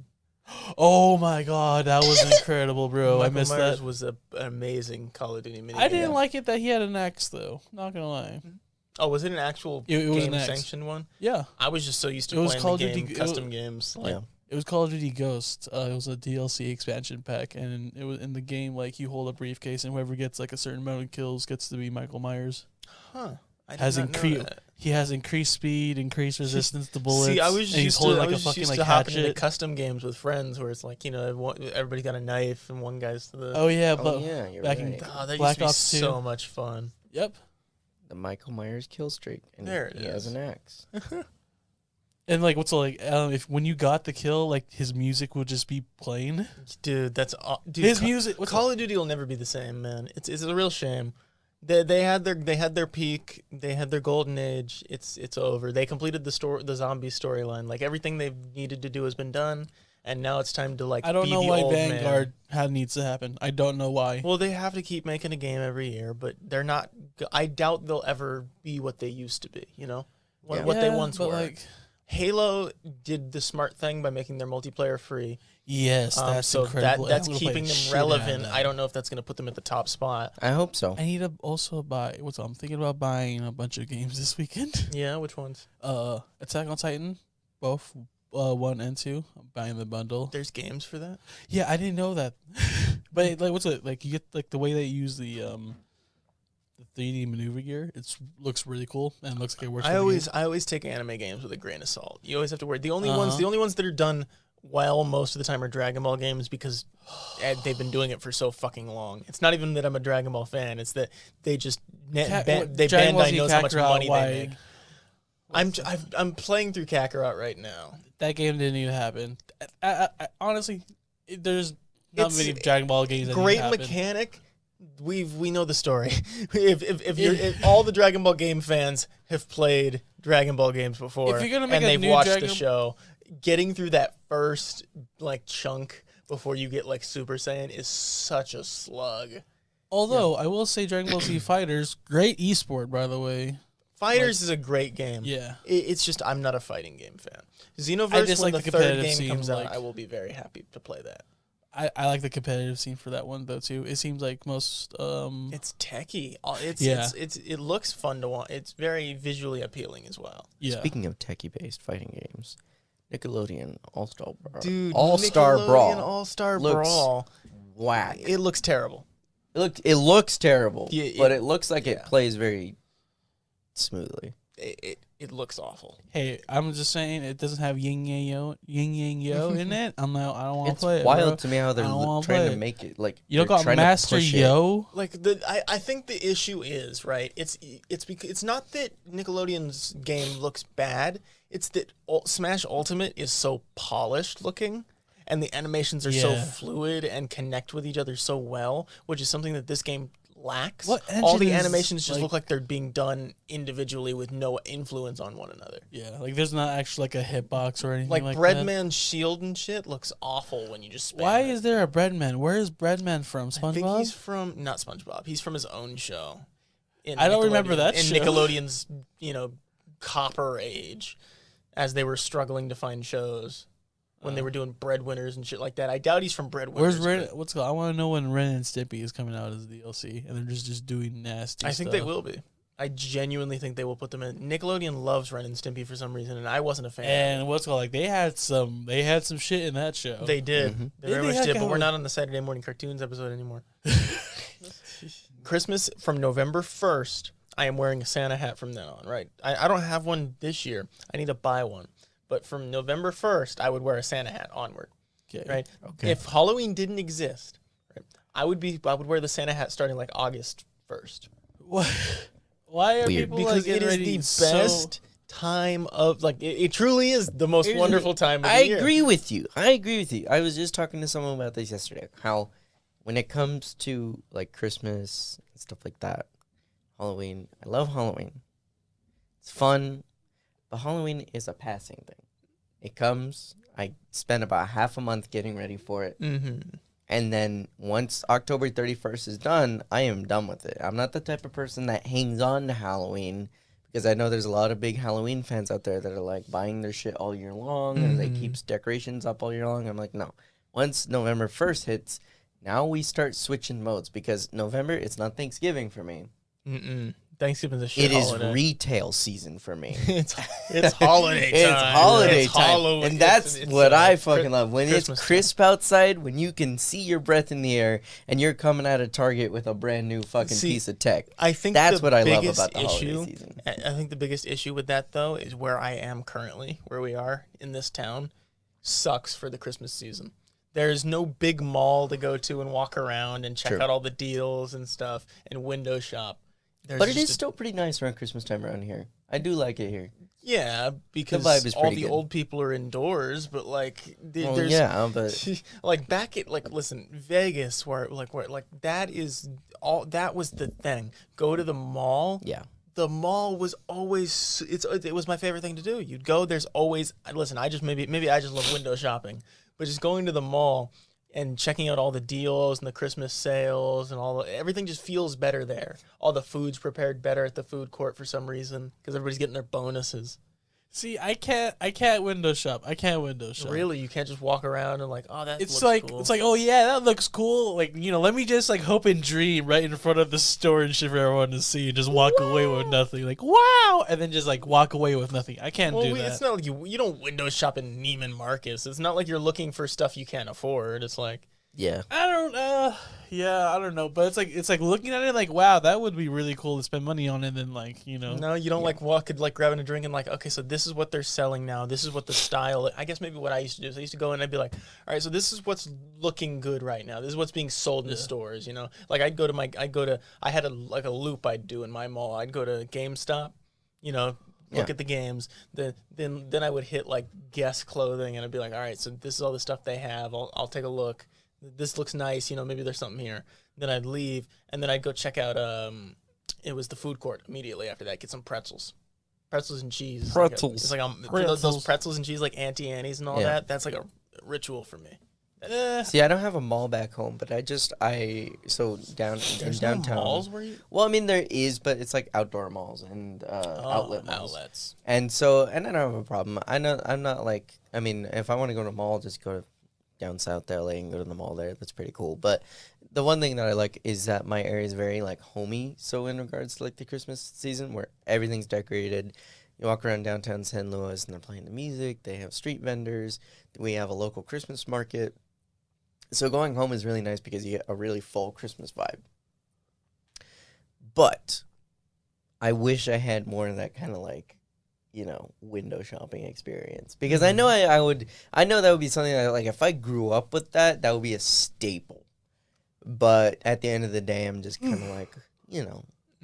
Oh my god, that was incredible, bro. I missed Myers that. Was an amazing Call of Duty mini. I didn't like it that he had an axe though. Not gonna lie. Oh, was it an actual it was game an sanctioned one? Yeah. I was just so used to It was playing Call the of game, Duty- custom games. Like, It was Call of Duty Ghost. It was a DLC expansion pack, and it was in the game. Like you hold a briefcase, and whoever gets like a certain amount of kills gets to be Michael Myers. Huh? I did Has not know that. He has increased speed, increased resistance to bullets. See, I was and just he's holding I like was a just fucking used like to hopping into hatchet. custom games with friends where it's like, everybody's got a knife and one guy's to the. Oh yeah, but you're back right. in That Black used to be Ops 2. so much fun. Yep. The Michael Myers kill streak, and There it he has is. an axe. And like, what's like, if when you got the kill, like his music would just be playing. Dude, dude. His music. Call of Duty will never be the same, man. It's a real shame. They had their peak. They had their golden age. It's over. They completed the zombie storyline. Like everything they've needed to do has been done, and now it's time to like. I don't be know the why old Vanguard man. needs to happen. I don't know why. Well, they have to keep making a game every year, but they're not. I doubt they'll ever be what they used to be. You know, what they once were. Like, Halo did the smart thing by making their multiplayer free. yes, that's so incredible. that's I'm gonna play keeping the them shit out of relevant. that. I don't know if that's going to put them at the top spot. I hope so. I need to also buy. I'm thinking about buying a bunch of games this weekend. Yeah, which ones? Attack on Titan, both 1 and 2. I'm buying the bundle. There's games for that. Yeah, I didn't know that. But like, what's it like? You get like the way they use the 3D maneuver gear. It looks really cool and it looks like it works. I always take anime games with a grain of salt. You always have to worry. The only ones that are done well most of the time are Dragon Ball games because they've been doing it for so fucking long. It's not even that I'm a Dragon Ball fan. It's that they just Bandai knows how much money they make. I'm playing through Kakarot right now. That game didn't even happen. I honestly, there's not many Dragon Ball games. Great mechanic. We know the story. If all the Dragon Ball game fans have played Dragon Ball games before, if you're gonna make and a they've new watched the show, getting through that first like chunk before you get like Super Saiyan is such a slug. Although I will say, Dragon Ball Z Fighters, great esport by the way. Fighters is a great game. Yeah, it's just I'm not a fighting game fan. Xenoverse, when the third game comes out, I will be very happy to play that. I like the competitive scene for that one though too. It seems like most it's techie. It looks fun to watch. It's very visually appealing as well. Yeah. Speaking of techie based fighting games, Nickelodeon All-Star Brawl. Dude, All-Star Brawl. All-Star looks Brawl. Whack. It looks terrible. It looks terrible. Yeah, but it looks like it plays very smoothly. it looks awful. Hey, I'm just saying it doesn't have yin yang yo in it. I don't want to It's play it. wild Bro. to me how they're I don't wanna trying play to it. make it like You don't they're got trying to Master push it. Yo. Like I think the issue is right. It's because it's not that Nickelodeon's game looks bad. It's that Smash Ultimate is so polished looking, and the animations are so fluid and connect with each other so well, which is something that this game lacks. All the animations just look like they're being done individually with no influence on one another. Yeah, like there's not actually like a hitbox or anything like that. Breadman's shield and shit looks awful when you just spam Why it. is there a Breadman? Where is Breadman from? SpongeBob? I think he's from not SpongeBob. He's from his own show. I don't remember that in show. Nickelodeon's, copper age, as they were struggling to find shows. When they were doing Breadwinners and shit like that. I doubt he's from Breadwinners. Where's Ren? What's called? I want to know when Ren and Stimpy is coming out as DLC, and they're just doing nasty stuff. I think they will be. I genuinely think they will put them in. Nickelodeon loves Ren and Stimpy for some reason, and I wasn't a fan. And what's called? Like they had some shit in that show. They did. Mm-hmm. They very much did, but we're not on the Saturday morning cartoons episode anymore. Christmas from November 1st, I am wearing a Santa hat from then on, right? I don't have one this year. I need to buy one. But from November 1st, I would wear a Santa hat onward. Okay. Right? Okay. If Halloween didn't exist, right, I would wear the Santa hat starting like August 1st. Why are Weird. people Because like it is ready the best time of it truly is the most wonderful time of I the year. agree with you. I was just talking to someone about this yesterday. How when it comes to like Christmas and stuff like that, Halloween, I love Halloween. It's fun, but Halloween is a passing thing. It comes, I spend about half a month getting ready for it. Mm-hmm. And then once October 31st is done, I am done with it. I'm not the type of person that hangs on to Halloween because I know there's a lot of big Halloween fans out there that are like buying their shit all year long and they keep decorations up all year long. I'm like, no. Once November 1st hits, now we start switching modes because November, it's not Thanksgiving for me. Mm-mm. Thanksgiving's a shit It is holiday. retail season for me. It's holiday time. It's holiday It's time. Halloween. And that's It's, what I fucking love. When Christmas it's crisp outside, when you can see your breath in the air, and you're coming out of Target with a brand new fucking piece of tech. I think that's the what I love biggest about the issue, holiday season. I think the biggest issue with that, though, is where I am currently, where we are in this town, sucks for the Christmas season. There's no big mall to go to and walk around and check out all the deals and stuff and window shop. But it is still pretty nice around Christmas time around here. I do like it here. Yeah, because vibe is all pretty the good. old people are indoors, but Well, there's yeah, but like back at listen, Vegas where that is all that was the thing. Go to the mall. yeah. The mall was always it was my favorite thing to do. You'd go, there's always listen, I just maybe I just love window shopping, but just going to the mall and checking out all the deals and the Christmas sales and everything just feels better there. All the food's prepared better at the food court for some reason because everybody's getting their bonuses. See, I can't window shop. I can't window shop. Really, you can't just walk around and that It's looks like cool. it's like, oh yeah, that looks cool. Like, let me just like hope and dream right in front of the store and shit for everyone to see and just walk away with nothing. Like, wow, and then just like walk away with nothing. I can't do that. It's not like you don't window shop in Neiman Marcus. It's not like you're looking for stuff you can't afford. It's like Yeah. I don't know, but it's like looking at it like, wow, that would be really cool to spend money on, and then no, you don't like walk like grabbing a drink and like, okay, so this is what they're selling now. This is what the style. I guess maybe what I used to do is I used to go and I'd be like, all right, so this is what's looking good right now. This is what's being sold in the stores. Like I had a loop I'd do in my mall. I'd go to GameStop, look at the games. Then I would hit like Guess clothing and I'd be like, all right, so this is all the stuff they have. I'll take a look. This looks nice, maybe there's something here. Then I'd leave, and then I'd go check out, it was the food court immediately after that, get some pretzels. Pretzels and cheese. Pretzels. It's like those pretzels and cheese, like Auntie Annie's and all that, that's like a ritual for me. See, I don't have a mall back home, but There's in downtown. No malls where you... Well, I mean, there is, but it's like outdoor malls and outlet malls. Outlets. And I don't have a problem. I'm not like, I mean, if I want to go to a mall, just go to down south to LA and go to the mall there. That's pretty cool. But the one thing that I like is that my area is very like homey. So in regards to like the Christmas season where everything's decorated, you walk around downtown San Luis and they're playing the music. They have street vendors. We have a local Christmas market. So going home is really nice because you get a really full Christmas vibe. But I wish I had more of that kind of like window shopping experience. Because I know I know that would be something that, like, if I grew up with that would be a staple. But at the end of the day, I'm just kind of like,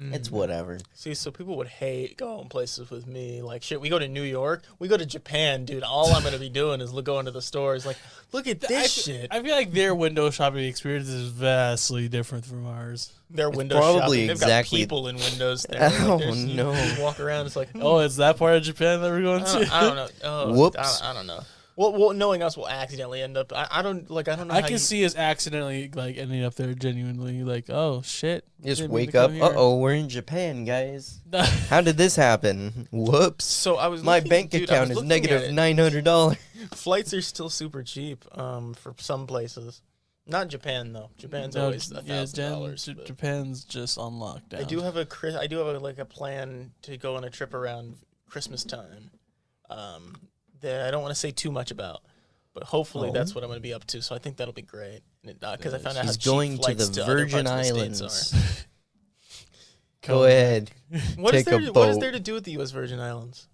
it's whatever. See, so people would hate going places with me. Like, shit, we go to New York, we go to Japan, dude. All I'm going to be doing is going to the stores. Like, look at this shit. I feel like their window shopping experience is vastly different from ours. Their window probably shopping, they've got people in windows there. Oh, like, no. You walk around, it's like, Oh, it's that part of Japan that we're going to? I don't know. Oh, Whoops. I don't know. Well, knowing us, we'll accidentally end up. I don't know. I can see us accidentally like ending up there genuinely like, oh shit. Just Didn't mean wake to up. come here. We're in Japan, guys. How did this happen? Whoops. So I was. My looking, bank dude, I account was is looking negative at it. $900. Flights are still super cheap. For some places, not Japan though. Japan's always $1,000. Japan's just on lockdown. I do have a plan to go on a trip around Christmas time. That I don't want to say too much about. But hopefully that's what I'm going to be up to. So I think that'll be great. Because I found out how He's cheap going to flights the other Virgin parts of the Islands. States are. Go ahead. What is Take a there? boat. What is there to do with the U.S. Virgin Islands?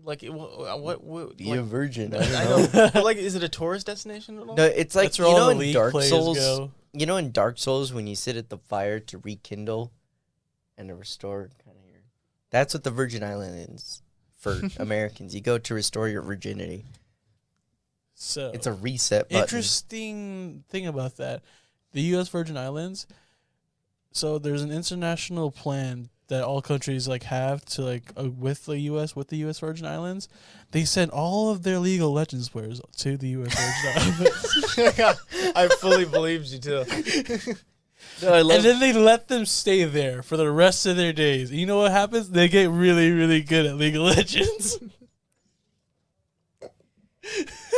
Like, what Be a virgin. I I don't know. know. But, like, is it a tourist destination at all? No, it's like, That's where all the in league Dark players Souls. go. In Dark Souls when you sit at the fire to rekindle and to restore kind of your. That's what the Virgin Island is for Americans. You go to restore your virginity. So It's a reset button. interesting thing about that. The U.S. Virgin Islands. So there's an international plan that all countries like have to with the U.S. Virgin Islands. They send all of their League of Legends players to the U.S. Virgin Islands. I fully believed you too. No, I love And then they let them stay there for the rest of their days. You know what happens? They get really, really good at League of Legends.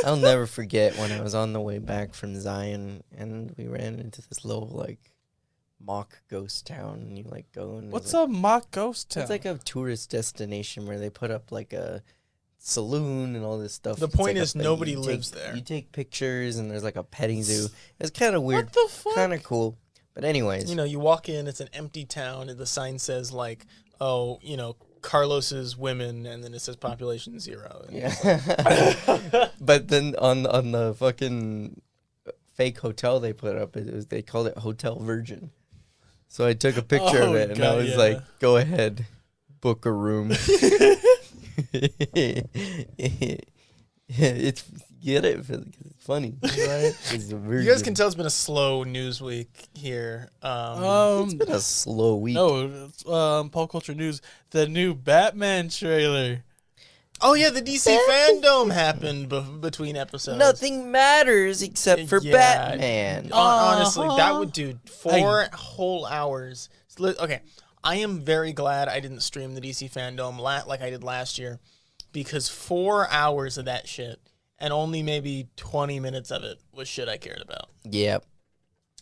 I'll never forget when I was on the way back from Zion and we ran into this little mock ghost town and you go and What's a mock ghost town? it's like a tourist destination where they put up a saloon and all this stuff. The It's point like is a- nobody you lives take- there. You take pictures and there's a petting zoo. It's kind of weird, What the fuck? kind of cool. But anyways, You walk in, it's an empty town, and the sign says Carlos's women, and then it says population 0. And yeah. But then on the fucking fake hotel they put up, they called it Hotel Virgin. So I took a picture of Oh, it and I God, was yeah. like, "Go ahead, book a room." It's get it? It's funny. It's a You guys can tell it's been a slow news week here. It's been a slow week. No, it's, pop culture news. The new Batman trailer. Oh yeah, the DC fandom happened between episodes. Nothing matters except for Yeah. Batman. Honestly, that would do 4 whole hours. Okay, I am very glad I didn't stream the DC fandom like I did last year, because 4 hours of that shit and only maybe 20 minutes of it was shit I cared about. Yep.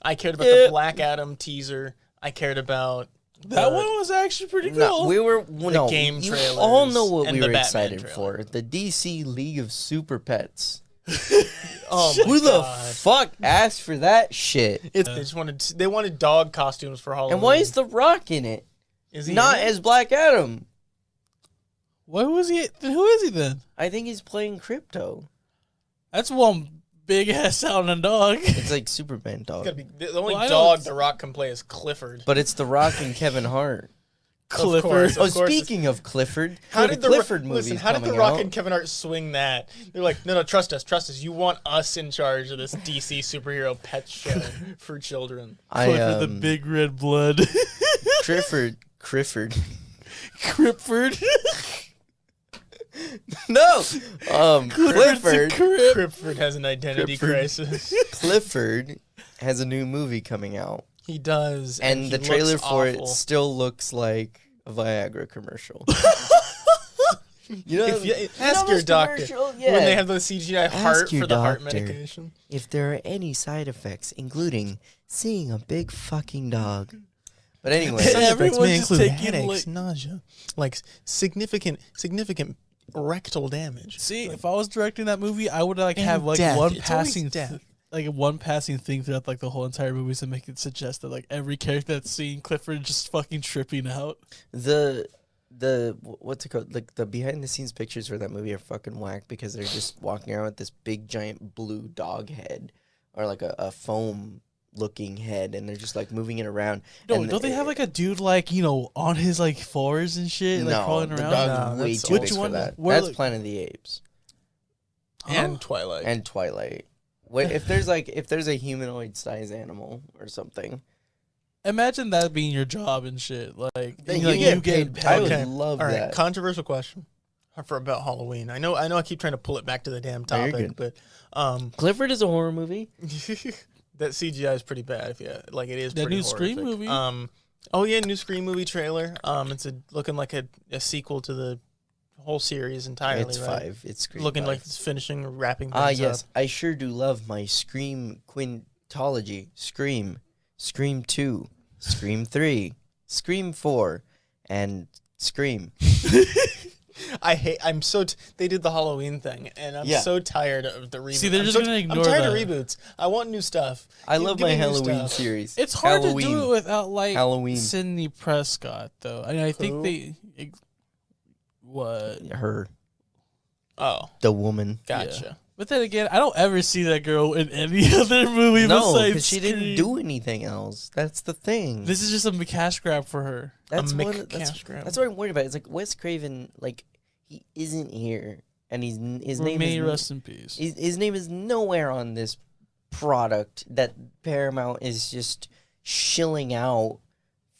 I cared about the Black Adam teaser. I cared about That one was actually pretty No, cool. we were game you trailers all know what and we the were Batman excited trailer. for. The DC League of Super Pets. Oh my Who the God. fuck asked for that shit? They wanted dog costumes for Halloween. And why is The Rock in it? Is he Not in it? as Black Adam. What was he? Who is he then? I think he's playing Crypto. That's one big ass sounding dog. It's like Superman dog. Gotta be, the only Well, I know dog it's- The Rock can play is Clifford. But it's The Rock and Kevin Hart. Clifford. course. Oh, Of course speaking of Clifford, How the did Clifford movie listen? How did The coming Rock out. and Kevin Hart swing that? They're like, no, trust us. You want us in charge of this DC superhero pet show for children. Clifford, the big red blood. Clifford. Cripford. No, Clifford. Clifford has an identity crisis. Clifford has a new movie coming out, He does, and he the trailer looks for awful. it still looks like a Viagra commercial. You know, Ask your this doctor commercial? Yeah. when they have the CGI heart your for the heart doctor. medication. If there are any side effects, including seeing a big fucking dog. But anyway, Side effects may include headaches, nausea, like significant rectal damage. See, if I was directing that movie, I would have And one death. It's always passing death. one passing thing throughout the whole entire movie to make it suggest that every character that's seeing Clifford just fucking tripping out. what's it called? Like the behind the scenes pictures for that movie are fucking whack because they're just walking around with this big giant blue dog head or like a foam looking head, and they're just like moving it around. No, and don't they have like a dude like on his like floors and shit, like no, crawling the around? dog's No, way that's too old. big Which for one? that. Where, That's like- Planet of the Apes And Twilight. and Twilight. Wait, if there's a humanoid size animal or something, Imagine that being your job and shit. Like then you get paid. I would Okay. love All right, that. controversial question for about Halloween. I know I keep trying to pull it back to the damn No, you're topic, but Clifford is a horror movie. that CGI is pretty bad. If like it is That pretty new Scream horrific. movie? Oh yeah, new Scream movie trailer. It's looking like a sequel to the whole series entirely. It's right? 5. It's Scream Looking 5. like it's finishing wrapping things Yes. up. I sure do love my Scream quintology. Scream 2, Scream 3, Scream 4, and Scream. They did the Halloween thing, and I'm Yeah. so tired of the reboots. See, they're just gonna ignore I'm tired that. of reboots. I want new stuff. I Give- love give my me new Halloween stuff. series. It's hard Halloween. to do it without like Halloween. Sidney Prescott though. I think Who? what? Her, Oh, the woman. gotcha. Yeah. But then again, I don't ever see that girl in any other movie No, besides because she didn't Scream. do anything else. That's the thing. This is just a cash grab for her. That's a one. Mick cash grab. That's what I'm worried about. It's like Wes Craven. Like he isn't here, and his name May is rest in peace. his name is nowhere on this product that Paramount is just shilling out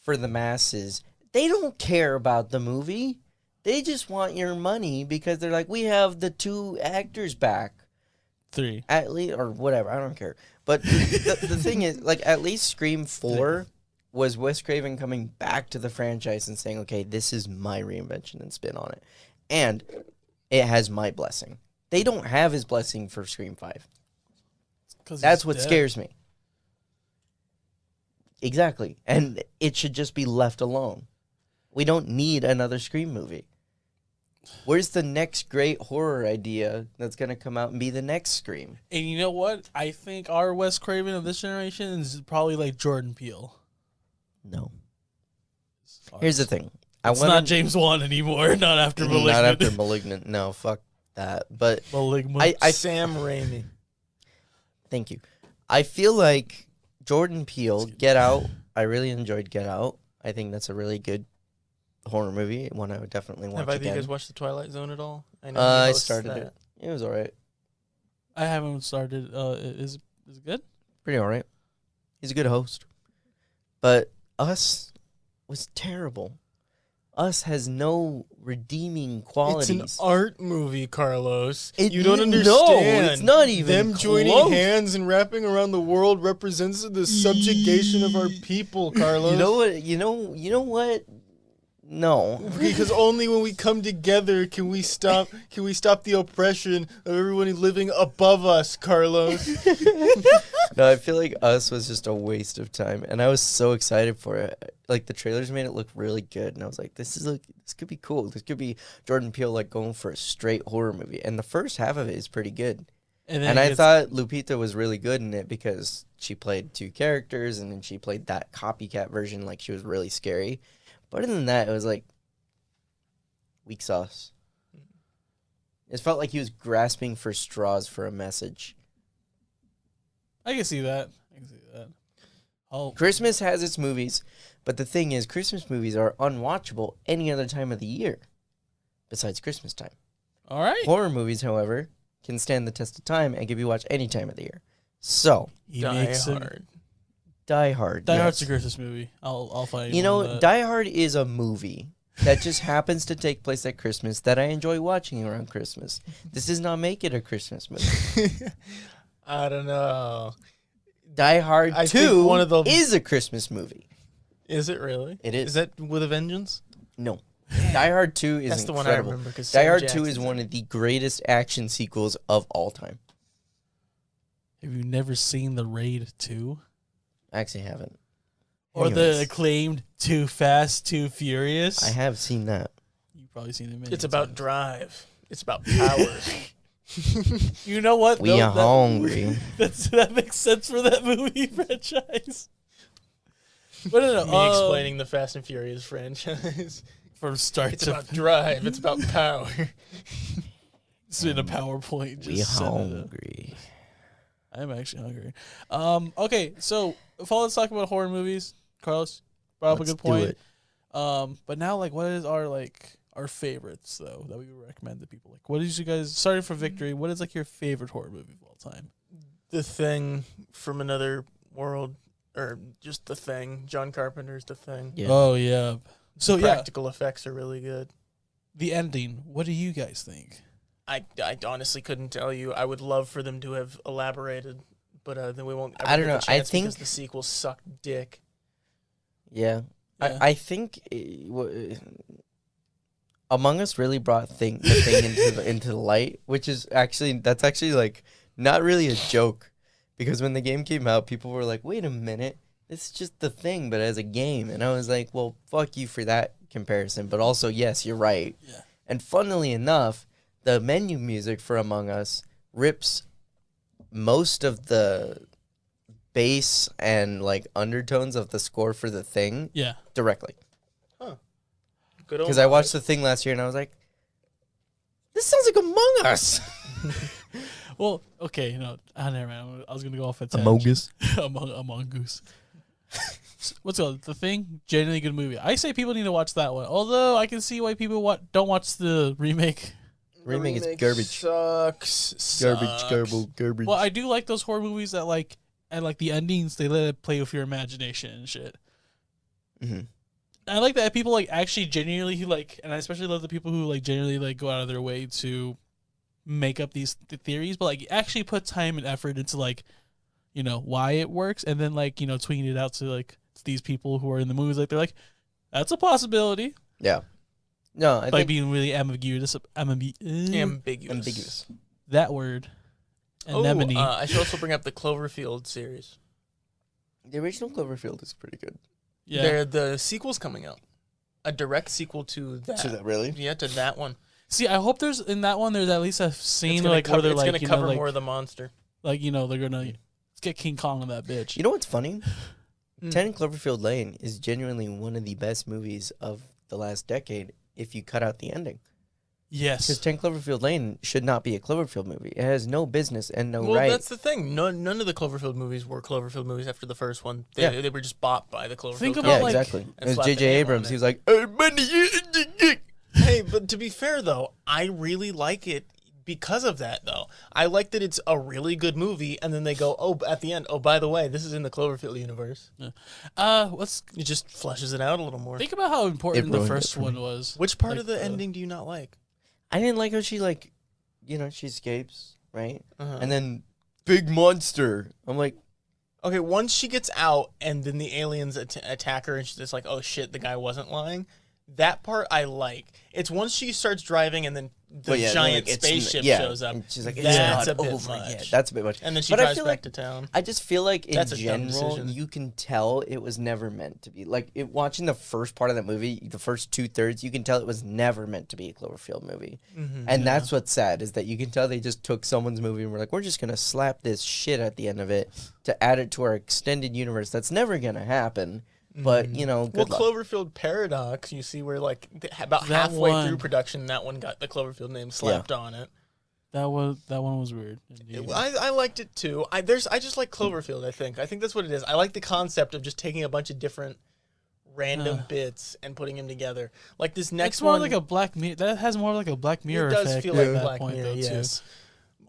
for the masses. They don't care about the movie. They just want your money because they're like, we have the 2 actors back. 3. At least, or whatever, I don't care. But the thing is, like, at least Scream 4 was Wes Craven coming back to the franchise and saying, okay, this is my reinvention and spin on it. And it has my blessing. They don't have his blessing for Scream 5. That's what scares me. Exactly. And it should just be left alone. We don't need another Scream movie. Where's the next great horror idea that's going to come out and be the next Scream? And you know what? I think our Wes Craven of this generation is probably like Jordan Peele. No. Here's the thing. It's not James Wan anymore. Not after Malignant. Not after Malignant. No, fuck that. But Malignant. Sam Raimi. thank you. I feel like Jordan Peele, Get Out. I really enjoyed Get Out. I think that's a really good horror movie. One I would definitely watch Have either of you again. guys watched The Twilight Zone at all? I I he hosts started that. it. It was all right. I haven't started. Is it good? Pretty all right. He's a good host. But Us was terrible. Us has no redeeming qualities. It's an art movie, Carlos. It- you don't no, understand. it's not even them joining close. hands and wrapping around the world represents the subjugation of our people, Carlos. You know what? You know what? No. Because only when we come together can we stop the oppression of everyone living above us, Carlos. No, I feel like Us was just a waste of time, and I was so excited for it. Like the trailers made it look really good, and I was like, this could be cool. This could be Jordan Peele like going for a straight horror movie, and the first half of it is pretty good. And I thought Lupita was really good in it because she played 2 characters, and then she played that copycat version like she was really scary. But other than that, it was like weak sauce. It felt like he was grasping for straws for a message. I can see that. Oh, Christmas has its movies, but the thing is, Christmas movies are unwatchable any other time of the year besides Christmas time. all right. Horror movies, however, can stand the test of time and can be watched any time of the year. So, He Die makes it- Hard. Die Hard. Die yes. Hard's a Christmas movie. I'll find You know, Die Hard is a movie that just happens to take place at Christmas that I enjoy watching around Christmas. This does not make it a Christmas movie. I don't know. Die Hard I 2 think one of the- is a Christmas movie. Is it really? It is. Is that with a vengeance? No. Die Hard 2 is That's the one I incredible. remember. 'Cause Die Sam Hard 2 Jackson's is in one it. of the greatest action sequels of all time. Have you never seen The Raid 2? I actually haven't. Or the Anyways, acclaimed Too Fast, Too Furious? I have seen that. You've probably seen it many It's about times. drive. It's about power. You know what? We though? are hungry. That makes sense for that movie franchise. But no, Me explaining the Fast and Furious franchise. from start It's to about drive. It's about power. it's in a PowerPoint. We Just send it up. hungry. I'm actually hungry. Okay, so let's talk about horror movies. Carlos brought up a Let's good do point. it. But now, like, what is our favorites though that we would recommend to people? Like, what is you guys? Sorry for Victory. What is like your favorite horror movie of all time? The Thing from Another World, or just The Thing. John Carpenter's The Thing. Yeah. Oh yeah. So Practical effects are really good. the ending. What do you guys think? I honestly couldn't tell you. I would love for them to have elaborated, but then we won't. I don't get the know. I chance think- because the sequel sucked dick. Yeah. Yeah. I think Among Us really brought the thing into the light, which is actually like not really a joke, because when the game came out, people were like, "Wait a minute, it's just The Thing, but as a game," and I was like, "Well, fuck you for that comparison," but also yes, you're right. Yeah. And funnily enough, the menu music for Among Us rips most of the bass and like undertones of the score for The Thing Yeah. directly. Good old. Because I watched The Thing last year and I was like, this sounds like Among Us. Well, okay, never mind. I was gonna go off a tangent. Us. Among Goose. What's it called? The Thing? Genuinely good movie. I say people need to watch that one. Although I can see why people don't watch the remake. Remake is garbage. Sucks. Garbage. Well, I do like those horror movies that like, and like the endings, they let it play with your imagination and shit. Mm-hmm. I like that people like actually genuinely like, and I especially love the people who like genuinely like go out of their way to make up these theories, but like actually put time and effort into like, why it works, and then like tweeting it out to like these people who are in the movies. Like they're like, that's a possibility. Yeah. No, I Like think being really ambiguous. Ambiguous. That word. Anemone. I should also bring up the Cloverfield series. the original Cloverfield is pretty good. Yeah. The sequel's coming out. A direct sequel to that. To that, really? Yeah, to that one. See, I hope there's in that one. There's at least a scene It's like where they're going like, to cover like, more of the monster. like they're gonna let's get King Kong on that bitch. You know what's funny? Mm. 10 Cloverfield Lane is genuinely one of the best movies of the last decade if you cut out the ending. Yes. Because 10 Cloverfield Lane should not be a Cloverfield movie. It has no business and no Well, right. that's the thing. None of the Cloverfield movies were Cloverfield movies after the first one. They were just bought by the Cloverfield. Think company. about, Yeah, like- exactly. and It was slap the J.J. name on Abrams. it. He was like, "Hey, money." Hey, but to be fair though, I really like it because of that though. I like that it's a really good movie, and then they go, oh, at the end, oh, by the way, this is in the Cloverfield universe. Let's It just fleshes it out a little more. think about how important It the ruined it first for one me. was. Which part like of the ending do you not like? I didn't like how she, like, she escapes, right? Uh-huh. And then, big monster. I'm like, Okay, once she gets out, and then the aliens attack her, and she's just like, oh shit, the guy wasn't lying. That part I like. It's once she starts driving, and then the but yeah, giant like, it's- spaceship yeah, shows up. and she's like, it's That's not a bit over much. yet. That's a bit much. And then she But I drives feel back like- to town. I just feel like in That's a dumb general, decision. you can tell it was never meant to be. Like, watching the first part of that movie, the first 2/3, you can tell it was never meant to be a Cloverfield movie. Mm-hmm. And that's what's sad, is that you can tell they just took someone's movie and were like, we're just going to slap this shit at the end of it to add it to our extended universe. That's never going to happen. But, good Well, luck. Cloverfield Paradox, you see where like about That halfway one. through production, that one got the Cloverfield name slapped on it. That one was weird. I liked it too. I just like Cloverfield. I think that's what it is. I like the concept of just taking a bunch of different random bits and putting them together. Like this next It's more one, like a Black Mirror. That has more like a Black Mirror it does effect feel at like that Black point, Mirror. though, Yes. too.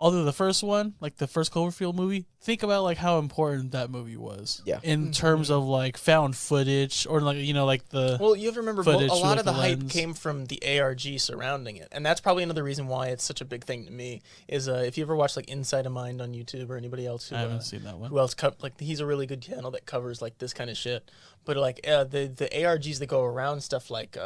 Although the first one, like the first Cloverfield movie, think about like how important that movie was. Yeah. In terms of like found footage or like like the Well, you have to remember, footage a lot with of the the hype lens. came from the ARG surrounding it, and that's probably another reason why it's such a big thing to me. Is if you ever watch like Inside of Mind on YouTube or anybody else who I haven't seen that one. who else like he's a really good channel that covers like this kind of shit. But like the ARGs that go around stuff like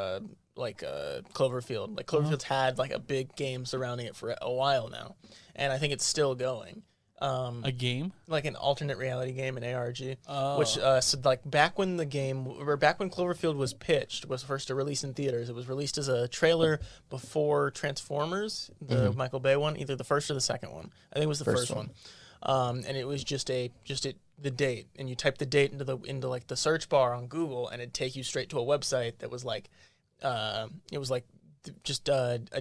Cloverfield. Like Cloverfield's had like a big game surrounding it for a while now, and I think it's still going. A game? Like an alternate reality game in ARG, Oh. which so like back when Cloverfield was pitched, was first to release in theaters. It was released as a trailer before Transformers, the Michael Bay one, either the first or the second one. I think it was the first one. And it was just the date, and you type the date into like the search bar on Google, and it'd take you straight to a website that was like it was like just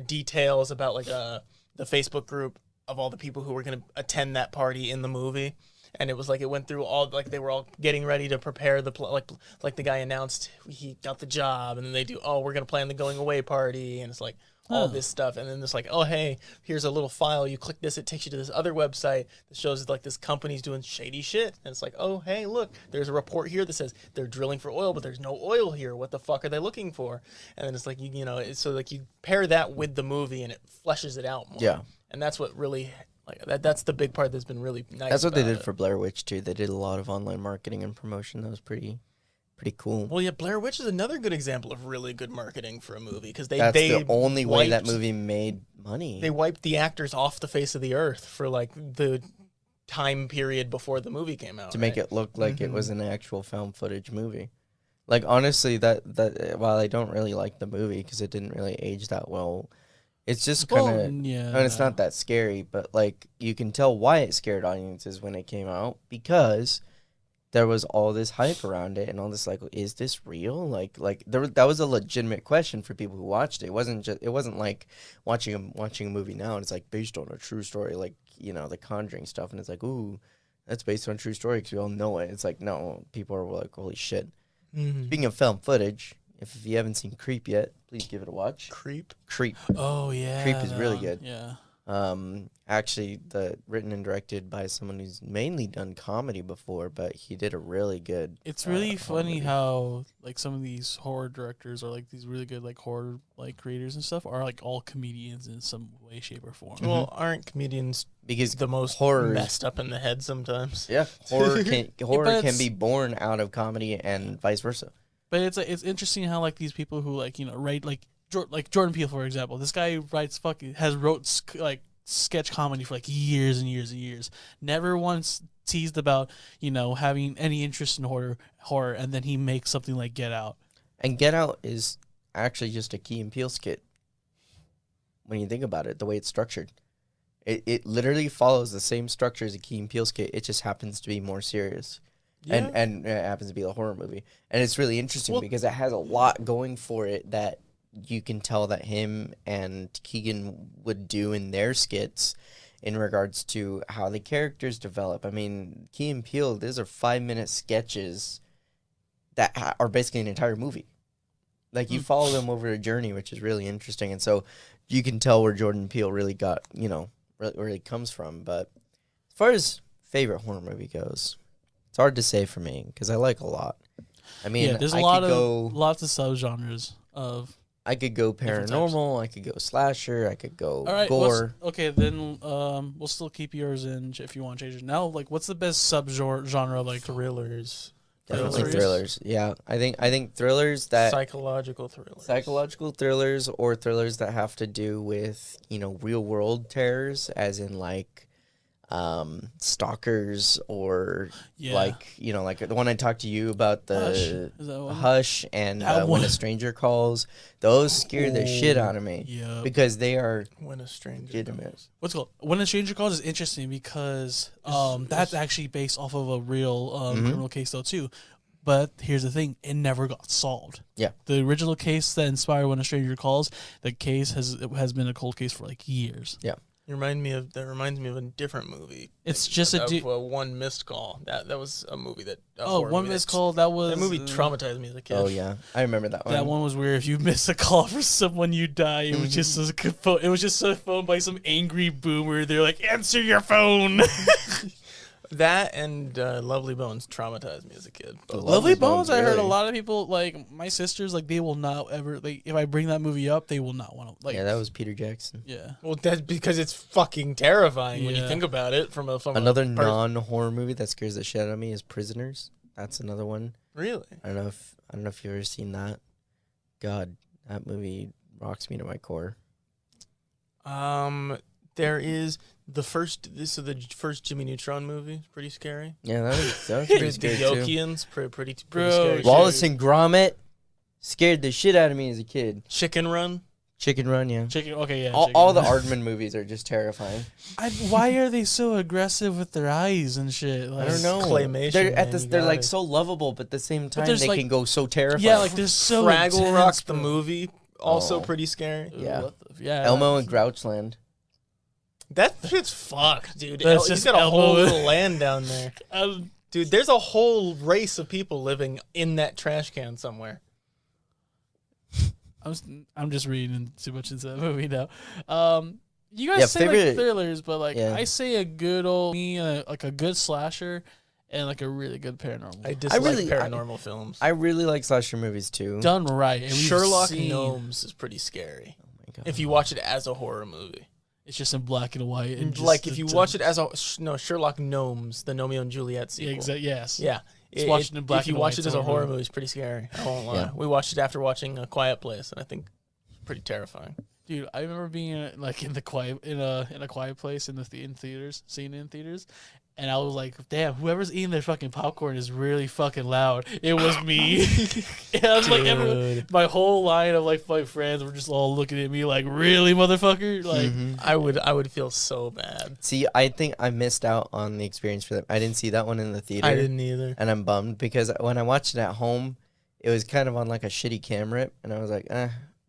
details about like the Facebook group of all the people who were going to attend that party in the movie. And it was like it went through all, like they were all getting ready to prepare like the guy announced he got the job, and then they do, oh, we're gonna plan the going away party, and it's like all this stuff, and then it's like, oh, hey, here's a little file, you click this, it takes you to this other website that shows like this company's doing shady shit, and it's like, oh, hey, look, there's a report here that says they're drilling for oil, but there's no oil here. What the fuck are they looking for? And then it's like you know, so like you pair that with the movie, and it fleshes it out more. Yeah, and that's what really. Like that's the big part that's been really nice. That's what they did for Blair Witch too. They did a lot of online marketing and promotion. That was pretty cool. Well, yeah, Blair Witch is another good example of really good marketing for a movie because that's the only way that movie made money. They wiped the actors off the face of the earth for like the time period before the movie came out to make it look like it was an actual found footage movie. Like honestly, that while I don't really like the movie because it didn't really age that well. It's just kind of, and it's not that scary, but like you can tell why it scared audiences when it came out because there was all this hype around it and all this like, is this real? Like that was a legitimate question for people who watched it. It wasn't like watching a movie now and it's like based on a true story, like you know the Conjuring stuff, and it's like, ooh, that's based on a true story because we all know it. It's like no, people are like, holy shit. Speaking of film footage. If you haven't seen Creep yet, please give it a watch. Creep. Oh yeah. Creep is really good. Yeah. Actually, written and directed by someone who's mainly done comedy before, but he did a really good. It's really funny how like some of these horror directors or like these really good like horror like creators and stuff are like all comedians in some way, shape, or form. Well, aren't comedians because the most horror messed up in the head sometimes? Yeah, horror can be born out of comedy and vice versa. But it's interesting how like these people who like you know write like Jordan Peele for example, this guy wrote like sketch comedy for like years and years and years. Never once teased about you know having any interest in horror, and then he makes something like Get Out. And Get Out is actually just a Key and Peele skit. When you think about it, the way it's structured, it literally follows the same structure as a Key and Peele skit. It just happens to be more serious. Yeah. And it happens to be a horror movie. And it's really interesting because it has a lot going for it that you can tell that him and Keegan would do in their skits in regards to how the characters develop. I mean, Key and Peele, these are 5-minute sketches that are basically an entire movie. Like, you follow them over a journey, which is really interesting. And so you can tell where Jordan Peele really got, you know, where he comes from. But as far as favorite horror movie goes... It's hard to say for me because I like a lot. I mean, there's lots of subgenres of. I could go paranormal. I could go slasher. I could go gore. Okay, then we'll still keep yours in if you want to change it. Now, like, what's the best subgenre like thrillers? Definitely thrillers. Yeah, I think thrillers that psychological thrillers or thrillers that have to do with you know real world terrors, as in like. Stalkers or like you know like the one I talked to you about the Hush and When a Stranger Calls. Those scare the shit out of me because they are When a Stranger legitimate. What's it called? When a Stranger Calls is interesting because that's actually based off of a real criminal case though too. But here's the thing, it never got solved. Yeah. The original case that inspired When a Stranger Calls, the case has been a cold case for like years. Yeah. That reminds me of a different movie. It's just One Missed Call. That was a movie that. One Missed Call. That movie traumatized me as a kid. Oh yeah, I remember that one. That one was weird. If you miss a call for someone, you die. It was just a phone by some angry boomer. They're like, answer your phone. That and Lovely Bones traumatized me as a kid. Lovely Bones, I heard a lot of people, like, my sisters, like, they will not ever, like, if I bring that movie up, they will not want to, like. Yeah, that was Peter Jackson. Yeah. Well, that's because it's fucking terrifying when you think about it. From another non-horror movie that scares the shit out of me is Prisoners. That's another one. Really? I don't know if you've ever seen that. God, that movie rocks me to my core. There is the first Jimmy Neutron movie. Pretty scary. Yeah, that was pretty scary too. The Yokians, pretty scary. Wallace and Gromit scared the shit out of me as a kid. Chicken Run. Chicken Run, yeah. Okay, yeah. All the Aardman movies are just terrifying. Why are they so aggressive with their eyes and shit? Like, I don't know. Claymation. They're like so lovable, but at the same time they like, can go so terrifying. Yeah, like they're so Fraggle intense, Rock the bro. movie also pretty scary. Yeah. Yeah. Elmo and Grouchland. That shit's fucked, dude. That's He's just got a Elmo. whole little land down there. Um, Dude, there's a whole race of people living in that trash can somewhere. I'm just reading too much into that movie now. You guys say like thrillers, but like I say a good old like a good slasher and like a really good paranormal. I dislike paranormal films. I really like slasher movies too. Done right. And Sherlock Gnomes is pretty scary. Oh my God. If you watch it as a horror movie. It's just in black and white. And like if you watch it as Sherlock Gnomes, the Romeo and Juliet sequel. Yeah, exactly. Yes. Yeah. Watch it in black if you and watch white, it as a horror movie, it's pretty scary. I won't lie. Yeah. We watched it after watching A Quiet Place, and I think it's pretty terrifying. Dude, I remember being like in a quiet place in theaters, seeing it in theaters, and I was like, "Damn, whoever's eating their fucking popcorn is really fucking loud." It was me. And I was like, everyone, my whole line of like my friends were just all looking at me like, "Really, motherfucker?" Like, I would feel so bad. See, I think I missed out on the experience for that. I didn't see that one in the theater. I didn't either, and I'm bummed because when I watched it at home, it was kind of on like a shitty camera, and I was like,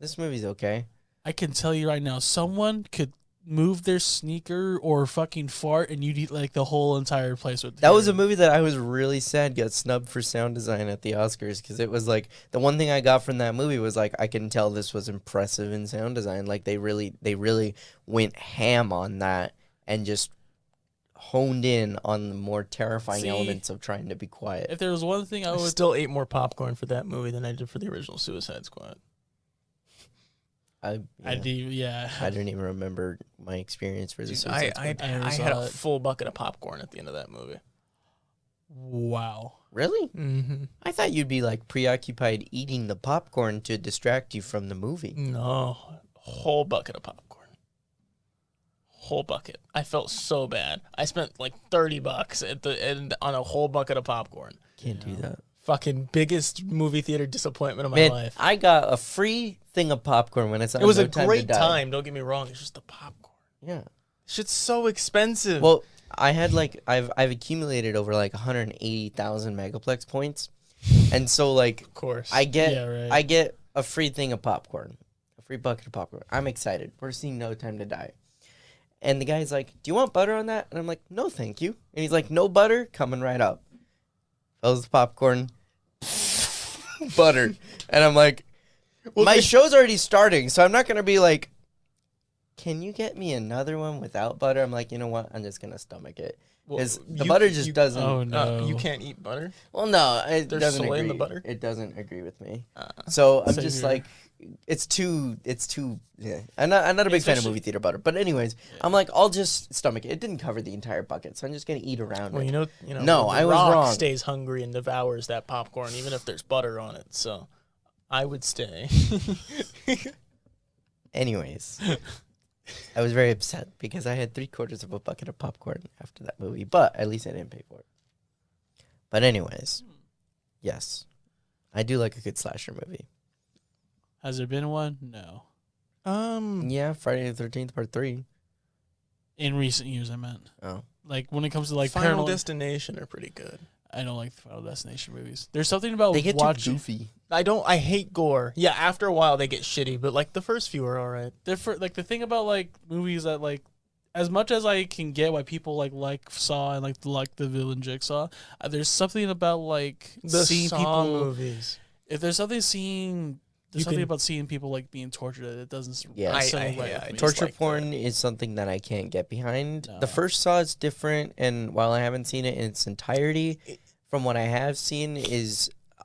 this movie's okay. I can tell you right now, someone could move their sneaker or fucking fart, and you'd eat like the whole entire place with. That was a movie that I was really sad got snubbed for sound design at the Oscars because it was like the one thing I got from that movie was like I can tell this was impressive in sound design. Like they really went ham on that and just honed in on the more terrifying elements of trying to be quiet. If there was one thing I would still ate more popcorn for that movie than I did for the original Suicide Squad. I do, yeah. I don't even remember my experience for this. I had a full bucket of popcorn at the end of that movie. Wow. Really? Mm-hmm. I thought you'd be like preoccupied eating the popcorn to distract you from the movie. No, whole bucket of popcorn. Whole bucket. I felt so bad. I spent like $30 at the end on a whole bucket of popcorn. Can't do that. Fucking biggest movie theater disappointment of my life. I got a free thing of popcorn when it's. It was a great time. Don't get me wrong. It's just the popcorn. Yeah, shit's so expensive. Well, I had like I've accumulated over like 180,000 megaplex points, and so like of course I get a free thing of popcorn, a free bucket of popcorn. I'm excited. We're seeing No Time to Die, and the guy's like, "Do you want butter on that?" And I'm like, "No, thank you." And he's like, "No butter, coming right up." Fills the popcorn. Butter. And I'm like, my show's already starting, so I'm not going to be like, can you get me another one without butter? I'm like, you know what? I'm just going to stomach it. Because the butter just doesn't. Oh, no. You can't eat butter? Well, no. It There's doesn't soy agree. in the butter? It doesn't agree with me. So I'm just like, it's too, yeah. I'm not a big fan of movie theater butter. But anyways, I'm like, I'll just stomach it. It didn't cover the entire bucket, so I'm just going to eat around it. You know, no, I was wrong. Stays hungry and devours that popcorn, even if there's butter on it. So I would stay. Anyways, I was very upset because I had 3/4 of a bucket of popcorn after that movie, but at least I didn't pay for it. But anyways, yes, I do like a good slasher movie. Has there been one? No. Yeah, Friday the 13th Part 3. In recent years, I meant. Oh. Like when it comes to like Final Destination are pretty good. I don't like the Final Destination movies. There's something about they get watching. too goofy. I hate gore. Yeah, after a while they get shitty, but like the first few are all right. Like the thing about like movies that like, as much as I can get why people like Saw and like the villain Jigsaw, there's something about like the seeing Saw people movies. If there's something about seeing people like being tortured that it doesn't. Yeah, torture porn is something that I can't get behind. No. The first Saw is different, and while I haven't seen it in its entirety, from what I have seen,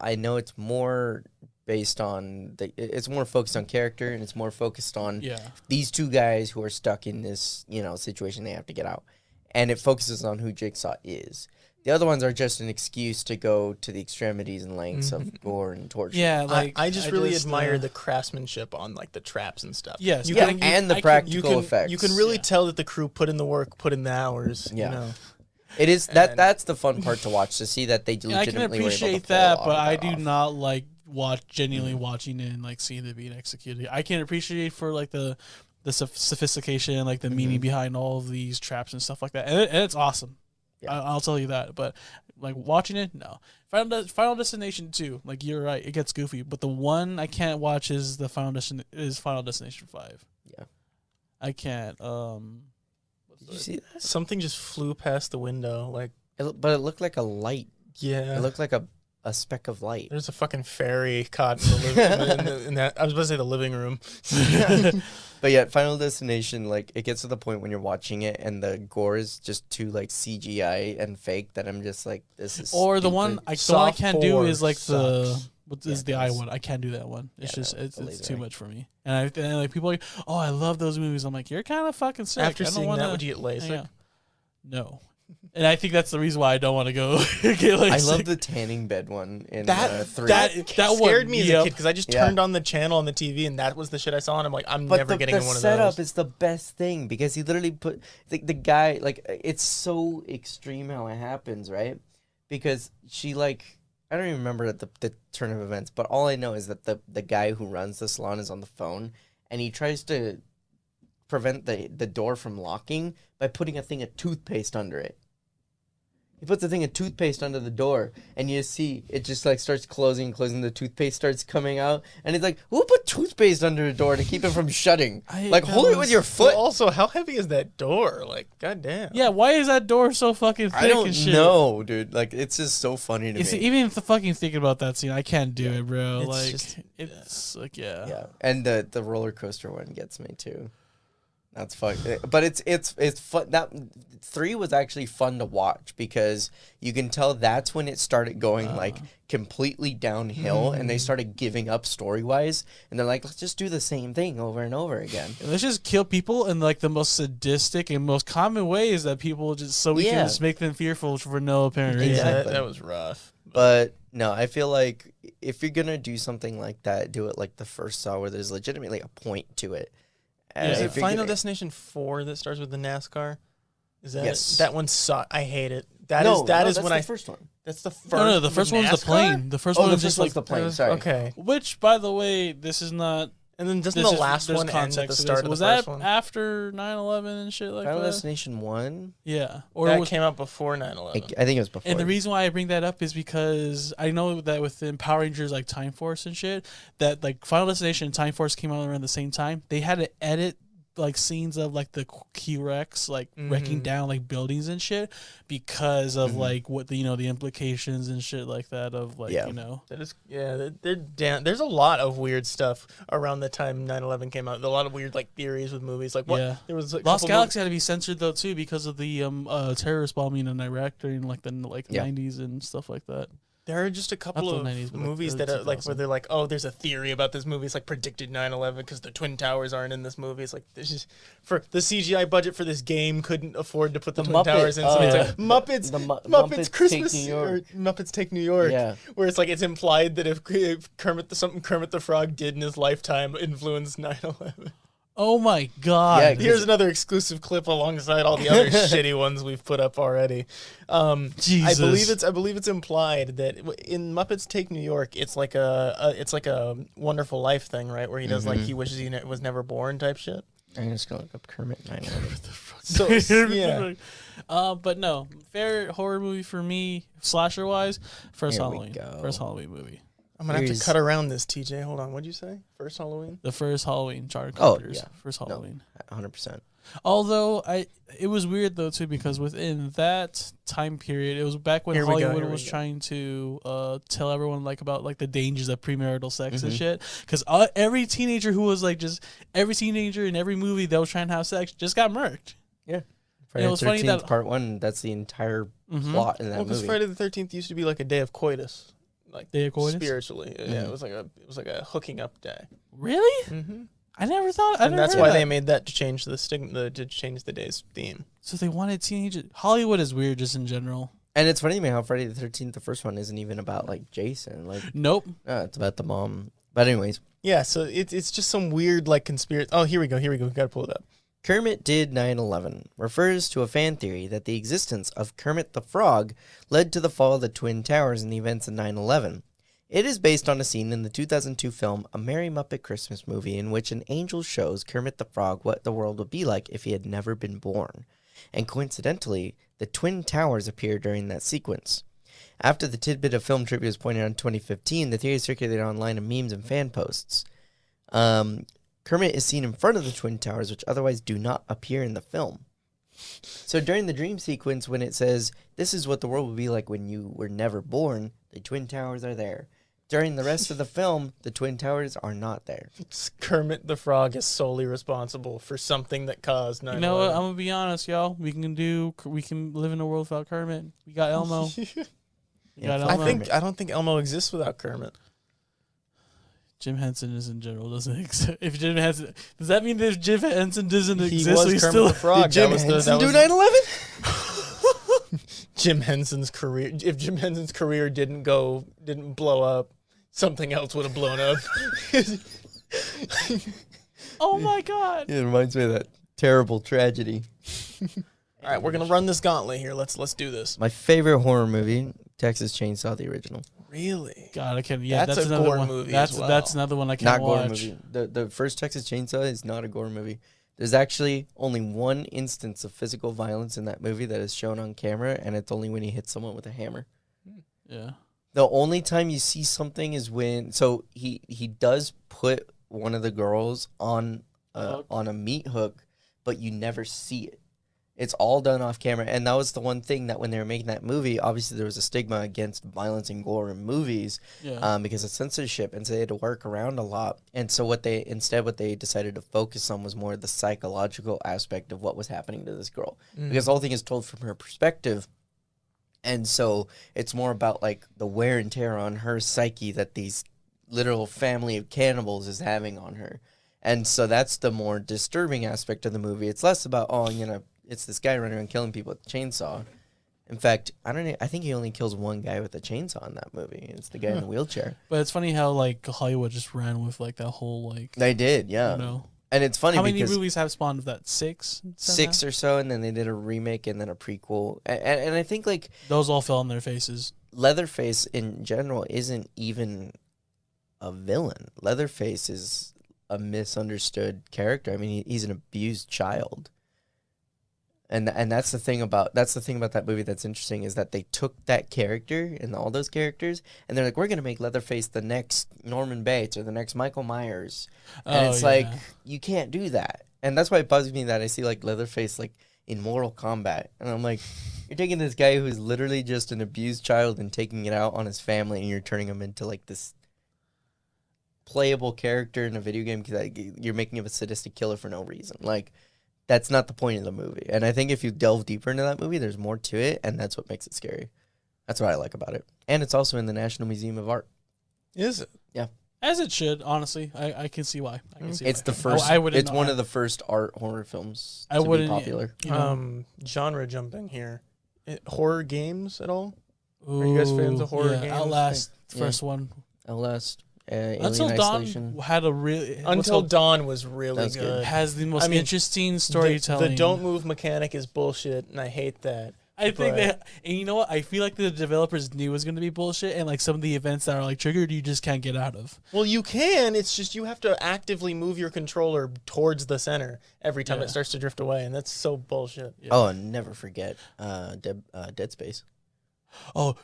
I know it's more based on it's more focused on character, and it's more focused on these two guys who are stuck in this situation they have to get out, and it focuses on who Jigsaw is. The other ones are just an excuse to go to the extremities and lengths of gore and torture. Yeah, like I just really admire the craftsmanship on like the traps and stuff. Yes, and the practical effects. You can really tell that the crew put in the work, put in the hours. Yeah, it is that's the fun part to watch, to see that they legitimately. I can appreciate that, but I do not like genuinely watching it and like seeing it being executed. I can appreciate for like the sophistication, like the meaning behind all of these traps and stuff like that, and it's awesome. Yeah. I'll tell you that. But like watching it, no. Final Destination 2, like you're right, it gets goofy. But the one I can't watch is Final Destination 5. Yeah, I can't. Did you see that? Something just flew past the window. Like, But it looked like a light. yeah, It looked like a speck of light. there's a fucking fairy caught in the in that. I was about to say the living room. But yeah, Final Destination, like, it gets to the point when you're watching it and the gore is just too, like, CGI and fake that I'm just like, this is Or the stupid. one I can't do is like sucks. the eye one. I can't do that one. It's Yeah, just no, it's believe too me. much for me. And like people are like, oh, I love those movies. I'm like, you're kind of fucking sick. After I don't seeing wanna, that, would you get LASIK? hang out. No. And I think that's the reason why I don't want to go get like. I love the tanning bed one in That 3. that scared one, me as a yep. kid because I just Yeah. turned on the channel on the TV and that was the shit I saw and I'm like, I'm But never getting the in one of setup those. is the best thing because he literally put the guy, like, it's so extreme how it happens, right? Because she, like, I don't even remember the turn of events, but all I know is that the guy who runs the salon is on the phone and he tries to prevent the door from locking by putting a thing of toothpaste under it. He puts a thing of toothpaste under the door, and you see it just like starts closing. The toothpaste starts coming out, and he's like, "Who put toothpaste under the door to keep it from shutting? Like, hold it with your But foot." also, how heavy is that door? Like, goddamn. Yeah, why is that door so fucking thick I don't and shit? know, dude. Like, it's just so funny to It's, me. even if the fucking thinking about that scene, I can't do it, bro. It's Like just- it's like yeah. Yeah, and the roller coaster one gets me too. That's fun, but it's fun. That 3 was actually fun to watch because you can tell that's when it started going like completely downhill, and they started giving up story wise, and they're like, let's just do the same thing over and over again. Let's just kill people in like the most sadistic and most common ways that people just so we Yeah. can just make them fearful for no apparent Yeah, reason. Exactly. that was rough. But no, I feel like if you're gonna do something like that, do it like the first Saw, where there's legitimately a point to it. Yeah. Is it if you're Final gonna- Destination 4 that starts with the NASCAR? Is that Yes. that one sucked? I hate it. That No, is that's when the first one. That's the first. No, the first one's the NASCAR? plane. The first Oh, one the is first just one's like the plane. Sorry. Okay. Which, by the way, this is not. And then doesn't This the is- last there's one end at the context to start this. of the Was first that one? after 9/11 and shit like Final that? Destination 1. Yeah, or That was, came out before 9/11. I think it was before. and the reason why I bring that up is because I know that within Power Rangers like Time Force and shit, that like Final Destination and Time Force came out around the same time. They had to edit like scenes of like the Q-Rex like wrecking Mhm. down like buildings and shit because of like what the the implications and shit like that of like Yeah. That is, yeah, they're down. There's a lot of weird stuff around the time 9/11 came out. A lot of weird like theories with movies. Like what? Yeah. There was a Lost couple Galaxy had to be censored though too because of the terrorist bombing in Iraq during like the Yeah. 90s and stuff like that. There are just a couple Not of the 90s, but, like, movies early that are like where 2000s. they're like, oh, there's a theory about this movie. It's like predicted 9/11 because the Twin Towers aren't in this movie. It's like this is for the CGI budget for this game couldn't afford to put the The Twin Muppet, Towers in. So it's like Muppets, the Muppets Take Christmas New York. or Muppets Take New York. Yeah. Where it's like it's implied that if something Kermit the Frog did in his lifetime influenced 9/11. Oh my god. Yeah, Here's another exclusive clip alongside all the other shitty ones we've put up already. Jesus. I believe it's implied that in Muppets Take New York, it's like a Wonderful Life thing, right? Where he does like he wishes he was never born type shit. I'm just gonna look up Kermit 9/11. So yeah, But no, favorite horror movie for me, slasher wise, first Here we Halloween. go. First Halloween movie. I'm gonna have to Here's- cut around this. TJ, hold on. What'd you say? First Halloween? The first Halloween, John Oh, Carpenter's yeah. first No. Halloween. 100%. Although it was weird though too because within that time period, it was back when Here we go, Hollywood here we was go. trying to tell everyone like about like the dangers of premarital sex and Mhm. shit. Because every teenager who was like just every teenager in every movie that was trying to have sex just got murked. Friday it was funny 13th that- Part 1, that's the entire Mhm. plot in that Well, because movie. Friday the 13th used to be like a day of coitus, like Day of coitus? spiritually. Yeah, Mhm. it was like a hooking up day. Really? Mm-hmm. I never thought. I And never that's heard why that. they made that to change the to change the day's theme. So they wanted teenagers. Hollywood is weird just in general. And it's funny to me how Friday the 13th, the first one, isn't even about like Jason. Like, Nope. it's about the mom. But anyways, Yeah, so it's just some weird like conspiracy. Oh, here we go. We gotta pull it up. Kermit did 9/11 refers to a fan theory that the existence of Kermit the Frog led to the fall of the Twin Towers and the events of 9/11. It is based on a scene in the 2002 film A Merry Muppet Christmas Movie in which an angel shows Kermit the Frog what the world would be like if he had never been born. And coincidentally, the Twin Towers appear during that sequence. After the tidbit of film trivia was pointed out in 2015, the theory circulated online in memes and fan posts. Kermit is seen in front of the Twin Towers, which otherwise do not appear in the film. So during the dream sequence, when it says, this is what the world would be like when you were never born, the Twin Towers are there. During the rest of the film, the Twin Towers are not there. Kermit the Frog is solely responsible for something that caused 9/11. You know what? I'm gonna be honest, y'all. We can live in a world without Kermit. We got Elmo. We got Elmo. I don't think Elmo exists without Kermit. Jim Henson is in general doesn't exist. If Jim Henson, does that mean that if Jim Henson doesn't He exist, was he's Kermit still the Frog. Did Jim Henson do 9/11? Jim Henson's career. If Jim Henson's career didn't blow up, something else would have blown up. Oh my God! It reminds me of that terrible tragedy. All right, we're gonna run this gauntlet here. Let's do this. My favorite horror movie, Texas Chainsaw, the original. Really? God, I can't. Yeah, That's a another gore one. movie That's as well. that's another one I can't Not gore watch. movie. The first Texas Chainsaw is not a gore movie. There's actually only one instance of physical violence in that movie that is shown on camera, and it's only when he hits someone with a hammer. Yeah. The only time you see something is when he does put one of the girls on a meat hook, but you never see it. It's all done off camera, and that was the one thing that when they were making that movie, obviously there was a stigma against violence and gore in movies, because of censorship, and so they had to work around a lot. And so what they decided to focus on was more the psychological aspect of what was happening to this girl, because the whole thing is told from her perspective. And so it's more about like the wear and tear on her psyche that these literal family of cannibals is having on her. And so that's the more disturbing aspect of the movie. It's less about, it's this guy running around killing people with a chainsaw. In fact, I think he only kills one guy with a chainsaw in that movie. It's the guy in the wheelchair. But it's funny how like Hollywood just ran with like that whole like. They did, yeah. You know. And it's funny How many because movies have spawned of that? Six or so, and then they did a remake and then a prequel. And I think like those all fell on their faces. Leatherface in general isn't even a villain. Leatherface is a misunderstood character. I mean, he's an abused child. And that's the thing about that movie that's interesting is that they took that character and all those characters and they're like, we're gonna make Leatherface the next Norman Bates or the next Michael Myers, and it's like you can't do that. And that's why it bugs me that I see like Leatherface like in Mortal Kombat, and I'm like, you're taking this guy who's literally just an abused child and taking it out on his family, and you're turning him into like this playable character in a video game because you're making him a sadistic killer for no reason. Like. That's not the point of the movie. And I think if you delve deeper into that movie, there's more to it, and that's what makes it scary. That's what I like about it. And it's also in the National Museum of Art. Is it? Yeah. As it should, honestly. I can see why. It's the first. It's one of the first art horror films to be popular. Genre jumping here. Horror games at all? Ooh, Are you guys fans of horror games? Outlast, first one. Outlast. Until Alien Dawn Isolation. had a really... Until Dawn was really That's good. Has the most interesting storytelling. The don't move mechanic is bullshit, and I hate that. I think that... And you know what? I feel like the developers knew it was going to be bullshit, and like some of the events that are like triggered, you just can't get out of. Well, you can. It's just you have to actively move your controller towards the center every time it starts to drift away, and that's so bullshit. Yeah. Oh, and never forget Dead Space. Oh,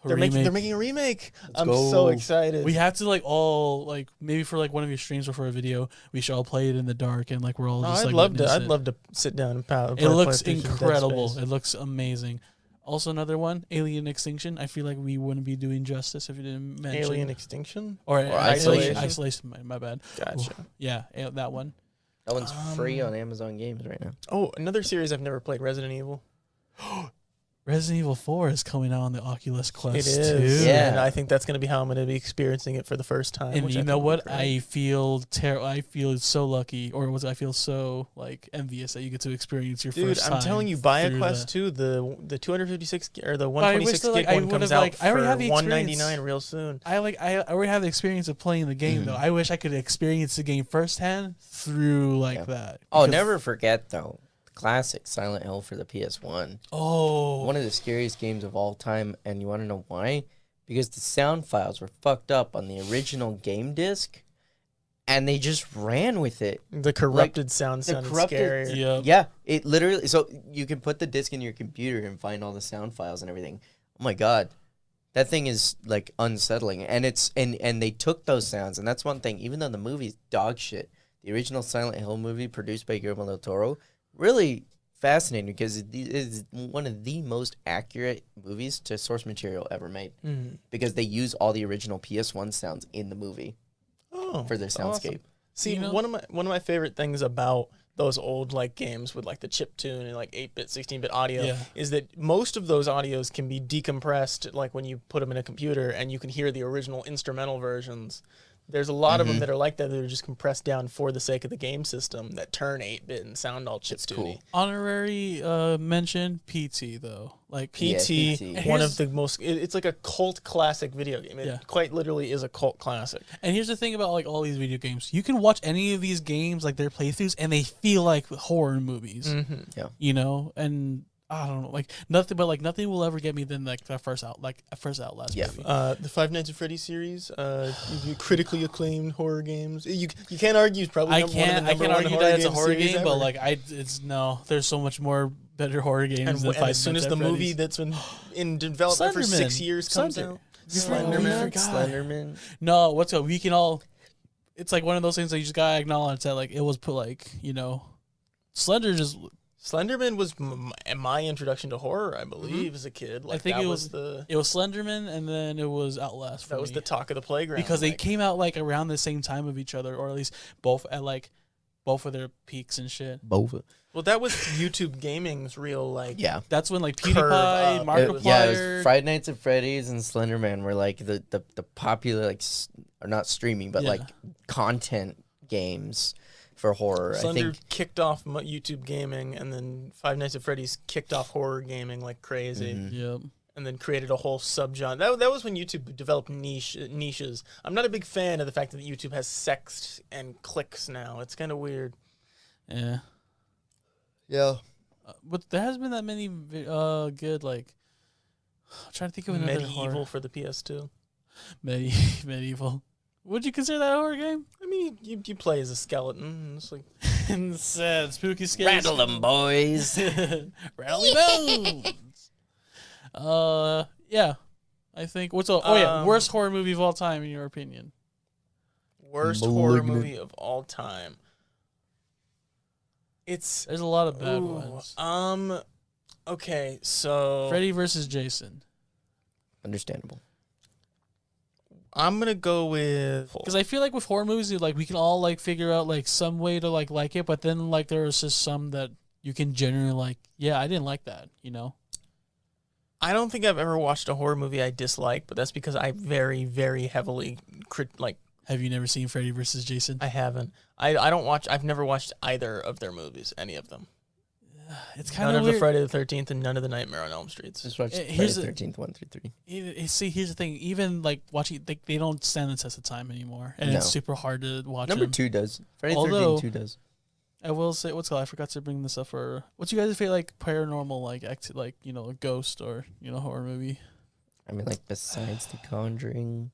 they're making a remake. I'm so excited. We have to like all like maybe for like one of your streams or for a video, we should all play it in the dark and like we're all just I'd love to sit down and play. It looks incredible. It looks amazing. Also another one, Alien Extinction. I feel like we wouldn't be doing justice if you didn't mention Alien Extinction or Isolation. Isolation. My bad. Gotcha. Yeah, that one. That one's free on Amazon Games right now. Oh, another series I've never played, Resident Evil. Resident Evil 4 is coming out on the Oculus Quest. It is. too. Yeah. And I think that's going to be how I'm going to be experiencing it for the first time. And you know what? I feel so lucky, or I feel so like envious that you get to experience your first time. Dude, I'm telling you, buy a Quest 2. The 256 or the 126 gig one comes out for $199 real soon. I already have the experience of playing the game though. I wish I could experience the game firsthand through that. Oh, never forget though. Classic Silent Hill for the PS1. Oh. One of the scariest games of all time, and you want to know why? because the sound files were fucked up on the original game disc, and they just ran with it. The corrupted sound sounded scarier. Yeah. Yeah, it literally. So you can put the disc in your computer and find all the sound files and everything. Oh my god, that thing is like unsettling. And it's and they took those sounds, and that's one thing. Even though the movie's dog shit, the original Silent Hill movie produced by Guillermo del Toro, really fascinating because it is one of the most accurate movies to source material ever made. Because they use all the original PS1 sounds in the movie for their soundscape. Awesome. See, You know? one of my favorite things about those old like games with like the chip tune and like 8-bit, 16-bit audio is that most of those audios can be decompressed like when you put them in a computer and you can hear the original instrumental versions. There's a lot of them that are like that are just compressed down for the sake of the game system that turn 8-bit and sound all chip-tuney. Cool. Honorary mention, PT, though. Like, PT, Yeah, PT. one of the most... It's like a cult classic video game. It quite literally is a cult classic. and here's the thing about, like, all these video games. You can watch any of these games, like, their playthroughs, and they feel like horror movies. Yeah. You know? And... I don't know, like nothing, but like nothing will ever get me than like that first Outlast movie. The Five Nights at Freddy's series, critically acclaimed horror games. You can't argue it's probably I can't argue that it's a horror game, but like there's so much more better horror games. And than as soon as the movie that's been in development for 6 years comes out, Slenderman. No, we can all. It's like one of those things that you just gotta acknowledge that like it was put like Slenderman was my introduction to horror, I believe, as a kid. Like, I think that it was Slenderman, and then it was Outlast. That was the talk of the playground because they came out like around the same time of each other, or at least both at like both of their peaks and shit. Both. Well, that was YouTube gaming's real like. Yeah. That's when like Curve PewDiePie, up. Markiplier. It was Friday Nights at Freddy's and Slenderman were like the popular like or not streaming but like content games for horror. Slender I think kicked off YouTube gaming, and then Five Nights at Freddy's kicked off horror gaming like crazy. Yep. And then created a whole subgenre. That was when YouTube developed niches. I'm not a big fan of the fact that YouTube has sex and clicks now. It's kind of weird. Yeah. yeah. But there hasn't been that many good like. I'm trying to think of another Medieval horror. for the PS2. Medieval. Would you consider that a horror game? I mean, you play as a skeleton. And it's like And sad, spooky, scary. Rattle them, boys. Rattle bones. Yeah. I think worst horror movie of all time in your opinion. worst horror movie of all time. There's a lot of bad ones. Okay, so Freddy versus Jason. Understandable. I'm gonna go with Because I feel like with horror movies, like we can all like figure out like some way to like it, but then like there's just some that you can generally like. Yeah, I didn't like that. You know. I don't think I've ever watched a horror movie I dislike, but that's because I very, very heavily Have you never seen Freddy versus Jason? I haven't. I've never watched either of their movies, any of them. It's kind none of of weird. the Friday the 13th and none of the Nightmare on Elm Streets. Just watch Here's Friday the- 13th 1 through 3. See, here's the thing. Even like watching, they don't stand the test of time anymore, and No. it's super hard to watch. Number them. 2 does. Friday Although- 13 2 does. I will say, I forgot to bring this up for. What's you guys' favorite like paranormal like a ghost or horror movie? I mean, like besides The Conjuring.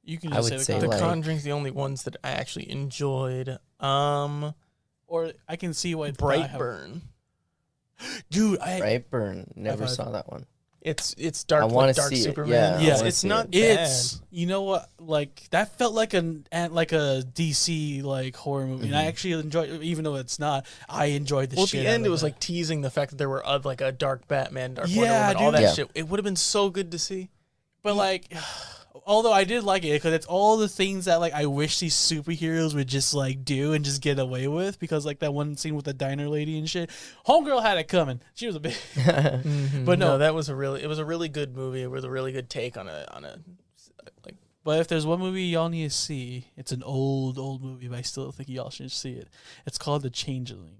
You can I just would say say, the The like- Conjuring's the only ones that I actually enjoyed. or I can see why Brightburn. Dude, Brightburn. Never I've- saw that one. It's dark. I wanna like dark see it, Superman. yeah, I Yeah. wanna It's see not it. bad. It's you know what, like that felt like a DC like horror movie, and I actually enjoyed, even though it's not. I enjoyed the Well, at shit. the out end, of it was that. like teasing the fact that there were like a dark Batman, dark Wonder Yeah, Woman, all dude. that Yeah. shit. It would have been so good to see. But like, although I did like it because it's all the things that like I wish these superheroes would just like do and just get away with. Because like that one scene with the diner lady and shit, homegirl had it coming. She was a bit. But no. that was a really good movie. It was a really good take on a like. But if there's one movie y'all need to see, it's an old movie, but I still think y'all should see it. It's called The Changeling.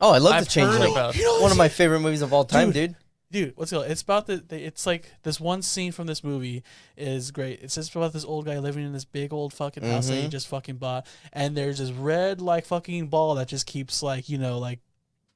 Oh, I love I've The Changeling. heard about it. One of my favorite movies of all time, dude. Dude, what's it called? It's about it's like this one scene from this movie is great. It's just about this old guy living in this big old fucking house that he just fucking bought, and there's this red like fucking ball that just keeps like like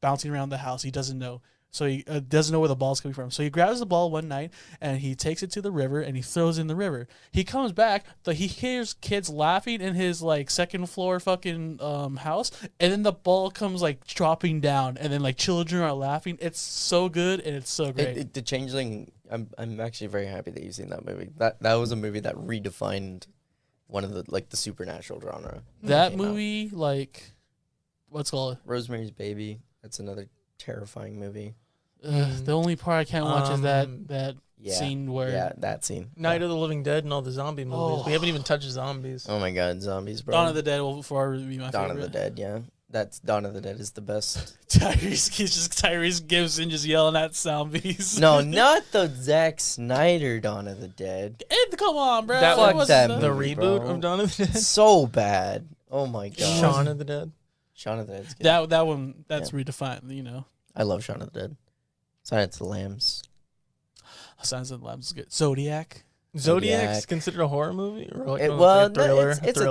bouncing around the house. He doesn't know So he doesn't know where the ball's coming from. So he grabs the ball one night and he takes it to the river and he throws it in the river. He comes back, but he hears kids laughing in his like second floor fucking house, and then the ball comes like dropping down, and then like children are laughing. It's so good and it's so great. The Changeling. I'm actually very happy that you've seen that movie. That was a movie that redefined one of the supernatural genre. That movie, like, what's it called? Rosemary's Baby. That's another terrifying movie. The only part I can't watch is that scene where that scene. Night of the Living Dead and all the zombie movies. We haven't even touched zombies. Oh my god, zombies, bro. Dawn of the Dead will forever be my favorite. Dawn of the Dead, yeah. That's Dawn of the Dead is the best. Tyrese Gibson just yelling at zombies. No, not the Zack Snyder Dawn of the Dead. Come on, bro. Fuck that movie, the reboot bro. of Dawn of the Dead. So bad. Oh my god. Shaun of the Dead. Shaun of the Dead's good. That one redefined. You know, I love Shaun of the Dead. Silence of the Lambs. Silence of the Lambs is good. Zodiac's Zodiac's considered a horror movie? Or like, It's a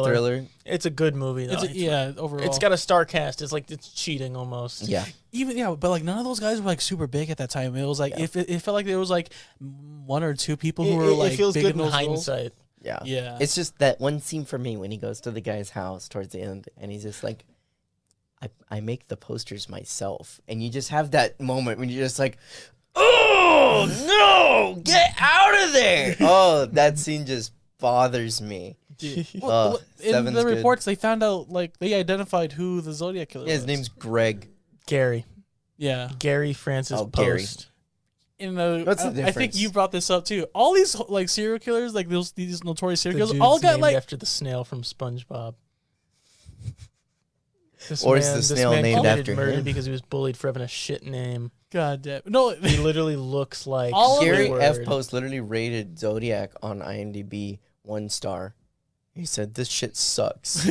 thriller. It's a good movie, though. Overall. It's got a star cast. It's like it's cheating almost. Yeah. But like none of those guys were like super big at that time. It was like it felt like there was like one or two people who were like it feels big good in in those roles. hindsight. Yeah. Yeah. It's just that one scene for me when he goes to the guy's house towards the end and he's just like, I make the posters myself. And you just have that moment when you're just like, oh, no, get out of there. Oh, that scene just bothers me. Well, in the reports, they found out, like, they identified who the Zodiac killer was. His name's Greg. Gary. Yeah. Gary Francis Gary. Post. What's the difference? I think you brought this up too. All these like serial killers, like these notorious serial The killers, dude's all got named like after the snail from SpongeBob. This snail man named committed after murder him? because he was bullied for having a shit name. God damn. No, He literally looks like Gary Squidward. F. Post literally rated Zodiac on IMDb 1 star. He said, this shit sucks.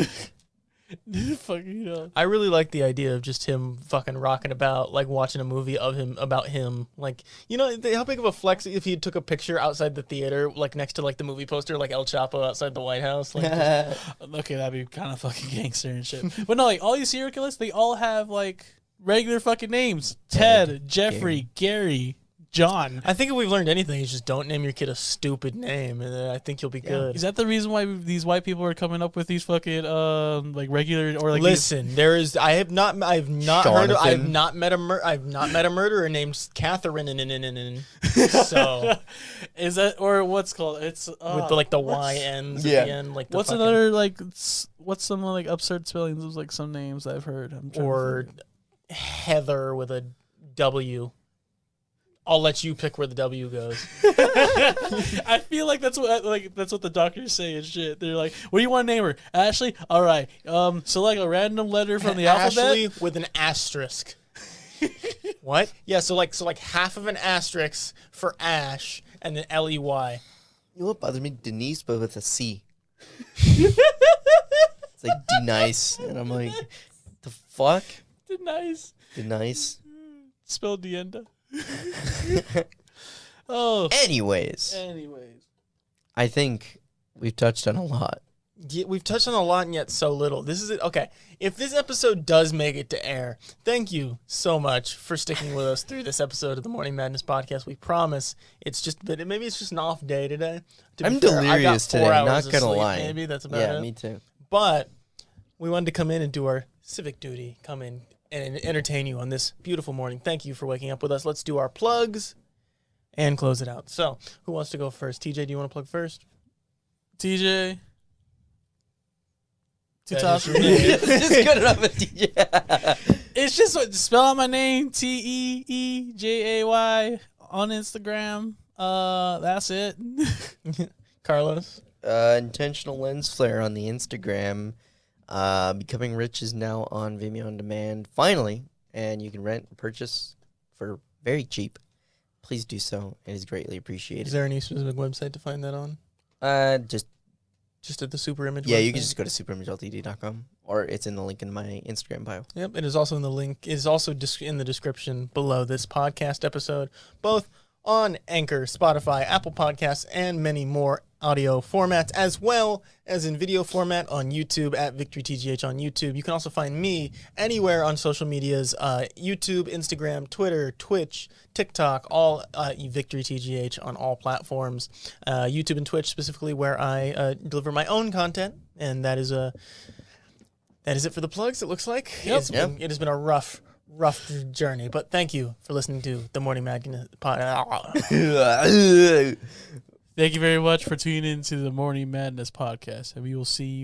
fucking hell. I really like the idea of just him fucking rocking about, like watching a movie of him about him. Like, you know, how big of a flex if he took a picture outside the theater, like next to like the movie poster, like El Chapo outside the White House. Like, Okay, that'd be kind of fucking gangster and shit. But no, like all these serial killers, they all have like regular fucking names: Ted, Jeffrey, Gary, John. I think if we've learned anything, is just don't name your kid a stupid name, and then I think you'll be good. Is that the reason why these white people are coming up with these fucking like regular or like? Listen, I've not met a murderer named Catherine. So is that or what's called? It's with the Y ends at the end. Like what's another like? What's some like absurd spellings of like some names I've heard? Or Heather with a W. I'll let you pick where the W goes. I feel like that's what the doctors say and shit. They're like, "What do you want to name her? Ashley? All right. Select a random letter from the alphabet." Ashley with an asterisk. What? Yeah. So like half of an asterisk for Ash and then Ley. You know what bothers me? Denise, but with a C. It's like Denice. And I'm like, the fuck? Denice. Spelled Dienda. Oh. Anyways, I think we've touched on a lot. Yeah, we've touched on a lot and yet so little. This is it. Okay. If this episode does make it to air, thank you so much for sticking with us through this episode of the Morning Madness podcast. We promise maybe it's just an off day today. I'm delirious today, not gonna lie. Maybe that's about it. Yeah, me too. But we wanted to come in and do our civic duty, come in and entertain you on this beautiful morning. Thank you for waking up with us. Let's do our plugs and close it out. So, who wants to go first? TJ, do you want to plug first? TJ. Just good enough with TJ. It's just spell out my name, TEEJAY on Instagram. That's it. Carlos. Intentional lens flare on the Instagram. Becoming Rich is now on Vimeo on demand, finally, and you can rent or purchase for very cheap. Please do so. It is greatly appreciated. Is there any specific website to find that on? Just at the Superimage website? You can just go to superimageltd.com, or it's in the link in my Instagram bio. Yep, it is also in the link. It is also in the description below this podcast episode, both on Anchor, Spotify, Apple Podcasts, and many more audio formats as well as in video format on YouTube at VictoryTGH on YouTube. You can also find me anywhere on social medias, YouTube, Instagram, Twitter, Twitch, TikTok, all VictoryTGH on all platforms. YouTube and Twitch specifically where I deliver my own content, and that is it for the plugs, it looks like. Yep. It has been a rough journey, but thank you for listening to the Morning Madness Thank you very much for tuning into the Morning Madness podcast, and we will see you